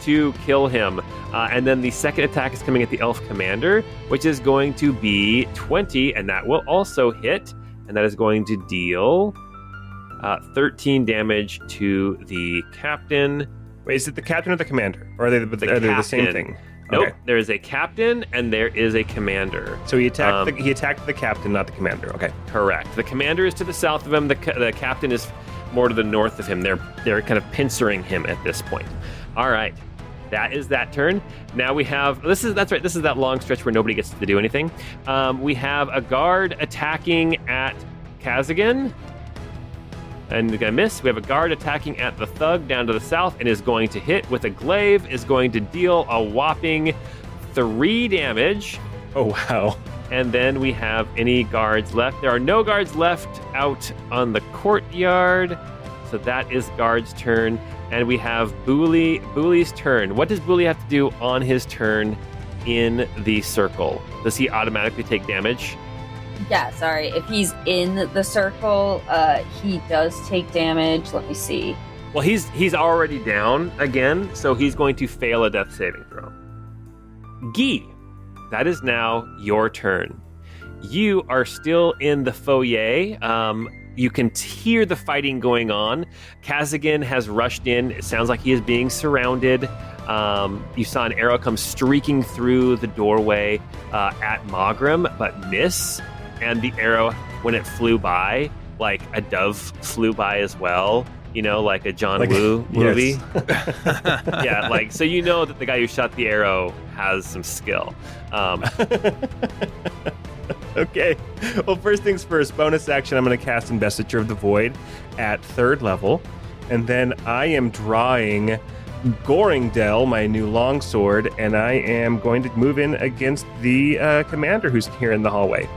[SPEAKER 1] to kill him. And then the second attack is coming at the elf commander, which is going to be 20, and that will also hit, and that is going to deal 13 damage to the captain.
[SPEAKER 5] Wait, is it the captain or the commander? Or are they the same thing?
[SPEAKER 1] Nope,
[SPEAKER 5] Okay.
[SPEAKER 1] there is a captain and there is a commander.
[SPEAKER 5] So he attacked the captain, not the commander. Okay.
[SPEAKER 1] Correct. The commander is to the south of him. The captain is more to the north of him. They're kind of pincering him at this point. All right. That is that turn. Now we have this is that long stretch where nobody gets to do anything. We have a guard attacking at Kazagan. And they're going to miss. We have a guard attacking at the thug down to the south and is going to hit with a glaive, is going to deal a whopping 3 damage.
[SPEAKER 5] Oh, wow.
[SPEAKER 1] And then we have any guards left. There are no guards left out on the courtyard. So that is guard's turn. And we have Booley's turn. What does Booley have to do on his turn in the circle? Does he automatically take damage?
[SPEAKER 3] Yeah, sorry. If he's in the circle, he does take damage. Let me see.
[SPEAKER 1] Well, he's already down again, so he's going to fail a death saving throw. Guy, that is now your turn. You are still in the foyer. You can hear the fighting going on. Kazagan has rushed in. It sounds like he is being surrounded. You saw an arrow come streaking through the doorway at Mogram, but miss. And the arrow, when it flew by, like a dove flew by as well. You know, like a John Woo movie.
[SPEAKER 5] Yes.
[SPEAKER 1] Yeah, like, so you know that the guy who shot the arrow has some skill.
[SPEAKER 5] Okay. Well, first things first, bonus action, I'm going to cast Investiture of the Void at 3rd level. And then I am drawing Goringdel, my new longsword, and I am going to move in against the commander who's here in the hallway.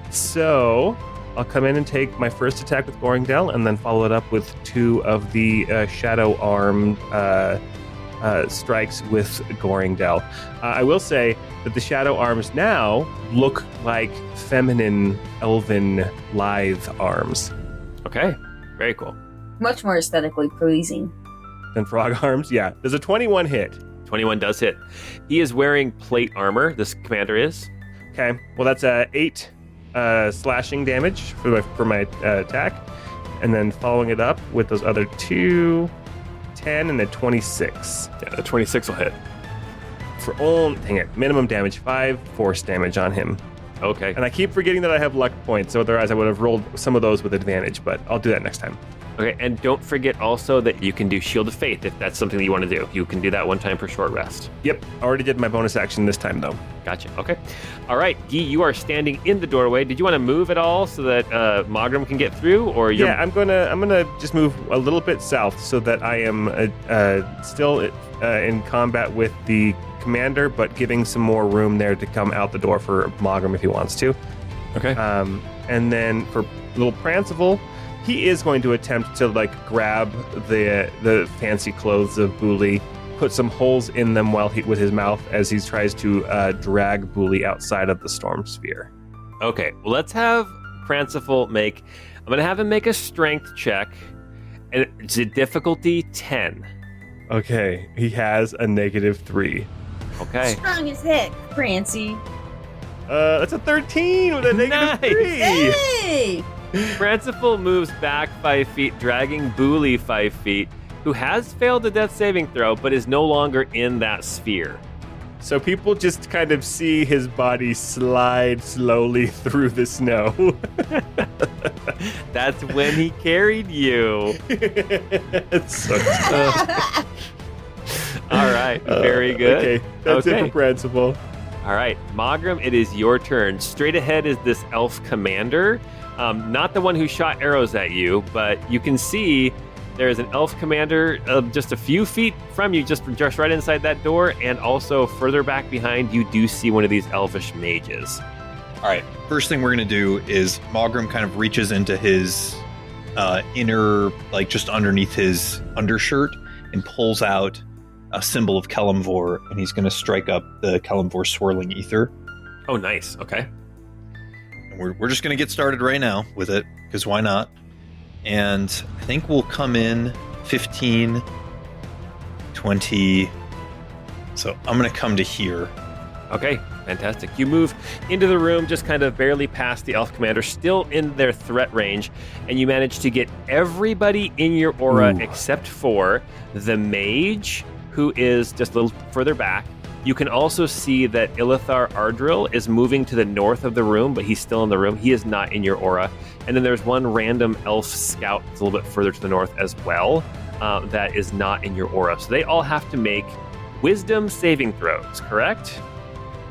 [SPEAKER 5] So I'll come in and take my first attack with Goringdel, and then follow it up with 2 of the shadow arm strikes with Goringdel. I will say that the shadow arms now look like feminine, elven, lithe arms.
[SPEAKER 1] Okay, very cool.
[SPEAKER 3] Much more aesthetically pleasing.
[SPEAKER 5] Than frog arms. Yeah, there's a 21 hit.
[SPEAKER 1] 21 does hit. He is wearing plate armor. This commander is.
[SPEAKER 5] Okay, well that's 8 slashing damage for my attack, and then following it up with those other 2, 10, and a 26.
[SPEAKER 1] Yeah, the 26 will hit.
[SPEAKER 5] For minimum damage 5 force damage on him.
[SPEAKER 1] Okay.
[SPEAKER 5] And I keep forgetting that I have luck points, so otherwise I would have rolled some of those with advantage, but I'll do that next time.
[SPEAKER 1] Okay, and don't forget also that you can do Shield of Faith if that's something that you want to do. You can do that one time for short rest.
[SPEAKER 5] Yep, already did my bonus action this time though.
[SPEAKER 1] Gotcha. Okay. All right, Guy, you are standing in the doorway. Did you want to move at all so that Mogram can get through, or you're...
[SPEAKER 5] Yeah, I'm gonna just move a little bit south so that I am still in combat with the commander, but giving some more room there to come out the door for Mogram if he wants to.
[SPEAKER 1] Okay.
[SPEAKER 5] And then for little Prancival, he is going to attempt to grab the fancy clothes of Booley, put some holes in them with his mouth as he tries to drag Booley outside of the storm sphere.
[SPEAKER 1] Okay, well, let's have Prancival I'm going to have him make a strength check, and it's a difficulty 10.
[SPEAKER 5] Okay, he has a -3.
[SPEAKER 1] Okay.
[SPEAKER 3] Strong as heck, Prancy.
[SPEAKER 5] That's a 13 with a
[SPEAKER 1] Nice.
[SPEAKER 5] -3.
[SPEAKER 3] Hey!
[SPEAKER 1] Prancival moves back 5 feet, dragging Booley 5 feet, who has failed the death saving throw, but is no longer in that sphere.
[SPEAKER 5] So people just kind of see his body slide slowly through the snow.
[SPEAKER 1] That's when he carried you.
[SPEAKER 5] It's so
[SPEAKER 1] All right, very good.
[SPEAKER 5] Okay, that's it for Prancival.
[SPEAKER 1] All right, Mogram, it is your turn. Straight ahead is this elf commander. Not the one who shot arrows at you, but you can see there is an elf commander just a few feet from you, just right inside that door, and also further back behind, you do see one of these elvish mages.
[SPEAKER 4] All right. First thing we're going to do is Mogram kind of reaches into his inner, just underneath his undershirt, and pulls out a symbol of Kelemvor, and he's going to strike up the Kelemvor swirling ether.
[SPEAKER 1] Oh, nice. Okay.
[SPEAKER 4] And we're just going to get started right now with it, because why not? And I think we'll come in 15, 20. So I'm going to come to here.
[SPEAKER 1] Okay, fantastic. You move into the room, just kind of barely past the elf commander, still in their threat range, and you manage to get everybody in your aura except for the mage, who is just a little further back. You can also see that Ilithar Ardril is moving to the north of the room, but he's still in the room. He is not in your aura. And then there's one random elf scout that's a little bit further to the north as well, that is not in your aura. So they all have to make wisdom saving throws, correct?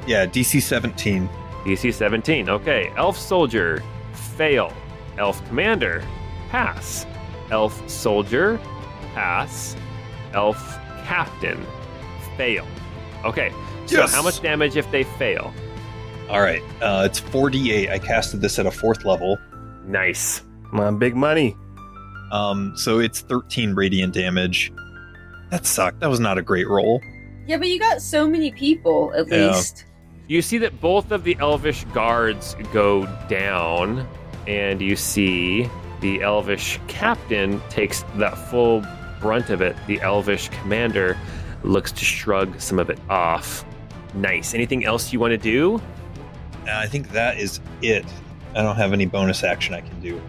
[SPEAKER 4] Yeah, DC 17.
[SPEAKER 1] DC 17. Okay. Elf soldier, fail. Elf commander, pass. Elf soldier, pass. Elf captain, fail. Okay. So
[SPEAKER 4] Yes!
[SPEAKER 1] how much damage if they fail?
[SPEAKER 4] All right. It's 4d8. I casted this at a 4th level.
[SPEAKER 1] Nice.
[SPEAKER 5] Come on, big money.
[SPEAKER 4] So it's 13 radiant damage. That sucked. That was not a great roll.
[SPEAKER 3] Yeah, but you got so many people, at
[SPEAKER 4] Yeah.
[SPEAKER 3] least.
[SPEAKER 1] You see that both of the elvish guards go down, and you see the elvish captain takes that full brunt of it. The elvish commander looks to shrug some of it off. Nice. Anything else you want to do?
[SPEAKER 4] I think that is it. I don't have any bonus action I can do.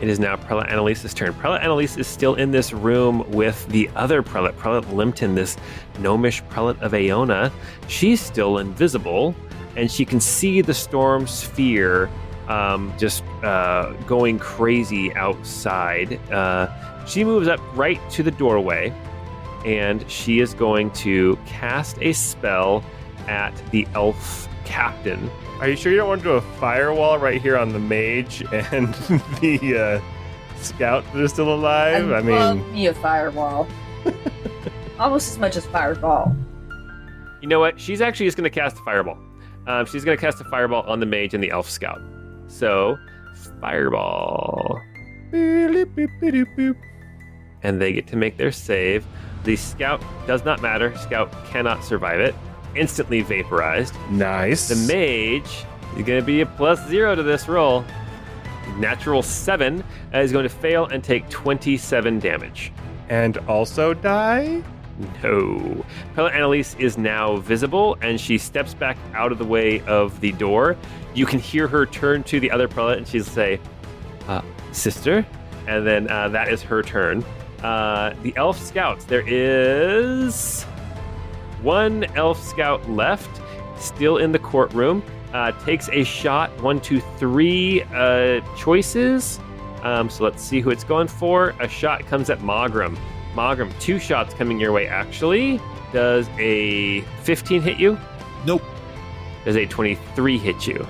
[SPEAKER 1] It is now Prelate Annalise's turn. Prelate Annalise is still in this room with the other prelate, Prelate Limpton, this gnomish prelate of Aona. She's still invisible, and she can see the storm sphere just going crazy outside. She moves up right to the doorway, and she is going to cast a spell at the elf captain.
[SPEAKER 5] Are you sure you don't want to do a firewall right here on the mage and the scout that is still alive?
[SPEAKER 3] Love me a firewall. Almost as much as Fireball.
[SPEAKER 1] You know what? She's actually just going to cast a fireball. She's going to cast a fireball on the mage and the elf scout. So, fireball. And they get to make their save. The scout does not matter. Scout cannot survive it. Instantly vaporized.
[SPEAKER 5] Nice.
[SPEAKER 1] The mage is going to be a +0 to this roll. Natural 7 is going to fail and take 27 damage.
[SPEAKER 5] And also die?
[SPEAKER 1] No. Prelate Annalise is now visible, and she steps back out of the way of the door. You can hear her turn to the other prelate, and she'll say, sister. And then that is her turn. The elf scouts. There is one elf scout left, still in the courtroom. Takes a shot. 1, 2, 3 choices. So let's see who it's going for. A shot comes at Mogram. Mogram, 2 shots coming your way, actually. Does a 15 hit you?
[SPEAKER 4] Nope.
[SPEAKER 1] Does a 23 hit you?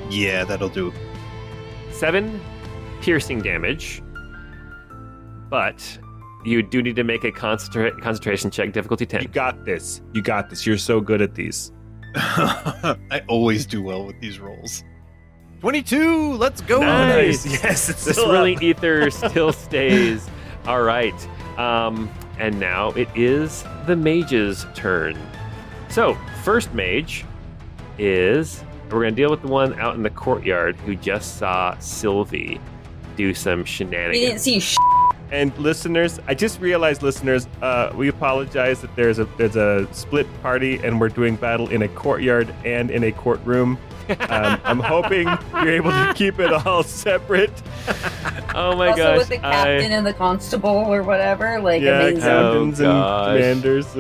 [SPEAKER 4] Yeah, that'll do.
[SPEAKER 1] 7 piercing damage. But you do need to make a concentration check, difficulty 10.
[SPEAKER 5] You got this. You got this. You're so good at these.
[SPEAKER 4] I always do well with these rolls. 22, let's go.
[SPEAKER 1] Nice.
[SPEAKER 5] Yes, it's
[SPEAKER 1] The
[SPEAKER 5] still
[SPEAKER 1] swirling
[SPEAKER 5] up.
[SPEAKER 1] ether still stays. All right. And now it is the mage's turn. So, first mage is... We're going to deal with the one out in the courtyard who just saw Sylvie do some
[SPEAKER 3] We
[SPEAKER 1] shenanigans.
[SPEAKER 3] didn't see sh.
[SPEAKER 5] And listeners, I just realized, listeners, we apologize that there's a split party and we're doing battle in a courtyard and in a courtroom. I'm hoping you're able to keep it all separate.
[SPEAKER 1] Oh my
[SPEAKER 3] Also
[SPEAKER 1] gosh.
[SPEAKER 3] with the captain and the constable or whatever. Like,
[SPEAKER 5] Yeah,
[SPEAKER 3] amazing.
[SPEAKER 5] captains and
[SPEAKER 1] gosh.
[SPEAKER 5] commanders.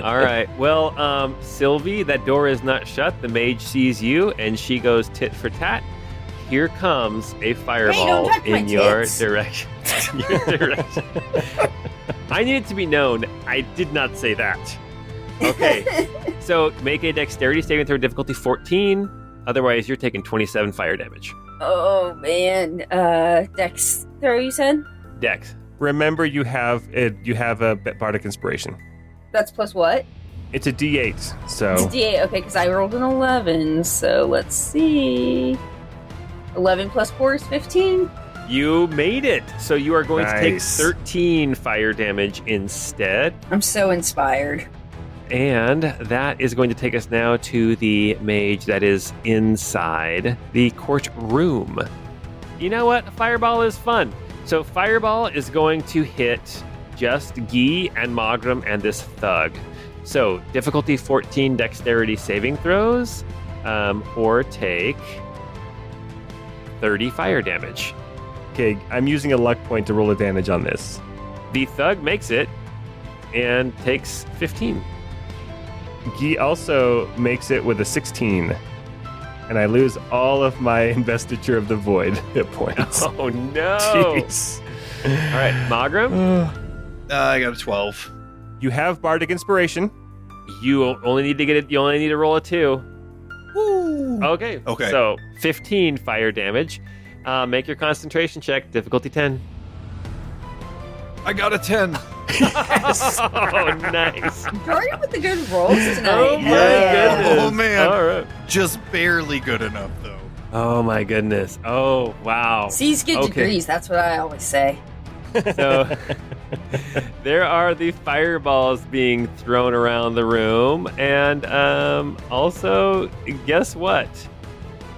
[SPEAKER 1] All right. Well, Sylvie, that door is not shut. The mage sees you, and she goes tit for tat. Here comes a fireball
[SPEAKER 3] touch my
[SPEAKER 1] in your
[SPEAKER 3] tits.
[SPEAKER 1] direction. Your direction. I need it to be known, I did not say that. Okay. So make a dexterity saving throw, difficulty 14. Otherwise, you're taking 27 fire damage.
[SPEAKER 3] Oh man. Dex throw, you said?
[SPEAKER 1] Dex.
[SPEAKER 5] Remember, you have a bardic inspiration.
[SPEAKER 3] That's plus what?
[SPEAKER 5] It's a D8,
[SPEAKER 3] It's
[SPEAKER 5] so
[SPEAKER 3] D8. Okay, because I rolled an 11. So let's see. 11 plus 4 is 15.
[SPEAKER 1] You made it. So you are going to take
[SPEAKER 5] Nice.
[SPEAKER 1] 13 fire damage instead.
[SPEAKER 3] I'm so inspired.
[SPEAKER 1] And that is going to take us now to the mage that is inside the courtroom. You know what? Fireball is fun. So Fireball is going to hit just Guy and Mogram and this thug. So difficulty 14 dexterity saving throws, or take 30 fire damage.
[SPEAKER 5] okay. I'm using a luck point to roll advantage on this.
[SPEAKER 1] The thug makes it and takes 15.
[SPEAKER 5] Guy also makes it with a 16, and I lose all of my investiture of the void hit points.
[SPEAKER 1] Oh no!
[SPEAKER 5] Jeez.
[SPEAKER 1] All right, Mogram.
[SPEAKER 4] I got a 12.
[SPEAKER 5] You have bardic inspiration.
[SPEAKER 1] You only need to get it. You only need to roll a 2.
[SPEAKER 4] Woo.
[SPEAKER 1] Okay.
[SPEAKER 4] Okay.
[SPEAKER 1] So 15 fire damage. Make your concentration check. Difficulty 10.
[SPEAKER 4] I got a 10.
[SPEAKER 1] Oh, nice.
[SPEAKER 3] Jordan with the good rolls tonight.
[SPEAKER 1] Oh my
[SPEAKER 3] Hell yeah.
[SPEAKER 1] goodness.
[SPEAKER 4] Oh, man.
[SPEAKER 1] All right.
[SPEAKER 4] Just barely good enough, though.
[SPEAKER 1] Oh my goodness. Oh wow.
[SPEAKER 3] C's get
[SPEAKER 1] Okay.
[SPEAKER 3] degrees. That's what I always say.
[SPEAKER 1] So there are the fireballs being thrown around the room, and also, guess what?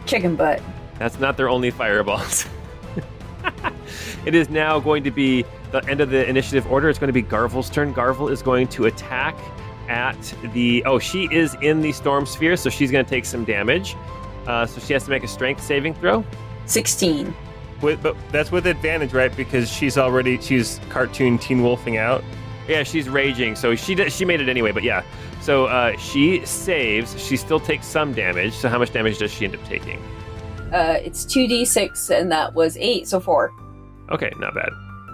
[SPEAKER 3] Chicken butt.
[SPEAKER 1] That's not their only fireballs. It is now going to be the end of the initiative order. It's going to be Garvel's turn. Garvel is going to attack at the... Oh, she is in the storm sphere, so she's going to take some damage. So she has to make a strength saving throw.
[SPEAKER 3] 16.
[SPEAKER 5] But that's with advantage, right? Because she's cartoon teen wolfing out.
[SPEAKER 1] Yeah, she's raging, so she made it anyway, but yeah. So she saves. She still takes some damage. So how much damage does she end up taking?
[SPEAKER 3] It's 2d6, and that was 8, so 4.
[SPEAKER 1] Okay, not bad.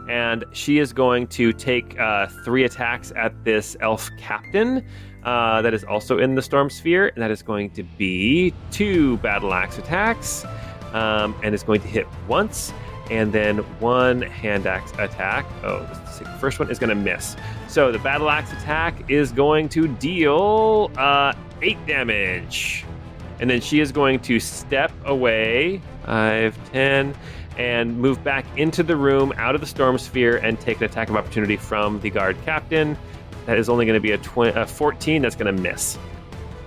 [SPEAKER 1] And she is going to take 3 attacks at this elf captain that is also in the storm sphere. And that is going to be 2 battle axe attacks. And it's going to hit once and then 1 hand axe attack. Oh, the first one is going to miss. So the battle axe attack is going to deal 8 damage. And then she is going to step away, 5, 10, and move back into the room, out of the storm sphere, and take an attack of opportunity from the guard captain. That is only going to be a 14. That's going to miss.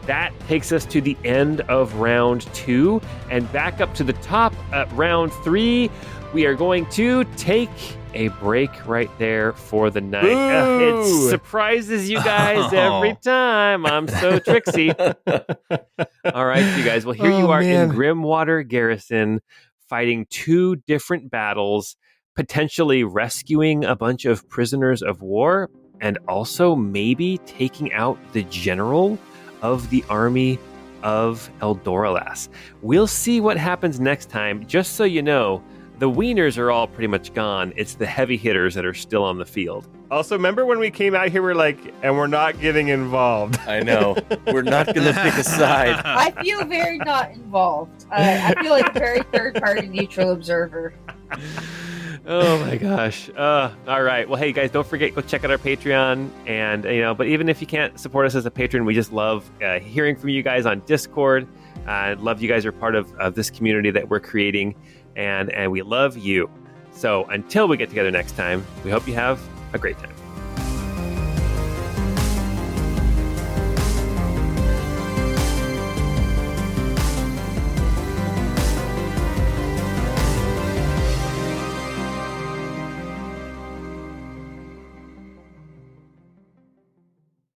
[SPEAKER 1] That takes us to the end of round 2, and back up to the top at round 3. We are going to take a break right there for the night. It surprises you guys every time. I'm so tricksy. All right, you guys. Well, here you are in Grimwater Garrison, fighting 2 different battles, potentially rescuing a bunch of prisoners of war, and also maybe taking out the general of the army of Eldoralas. We'll see what happens next time. Just so you know, the wieners are all pretty much gone. It's the heavy hitters that are still on the field.
[SPEAKER 5] Also, remember when we came out here, we're like, and we're not getting involved.
[SPEAKER 2] I know. We're not going to pick a side.
[SPEAKER 3] I feel very not involved. I feel like a very third-party neutral observer.
[SPEAKER 1] Oh my gosh. All right. Well, hey guys, don't forget, go check out our Patreon. And, but even if you can't support us as a patron, we just love hearing from you guys on Discord. Love you guys are part of this community that we're creating. And we love you. So until we get together next time, we hope you have a great time.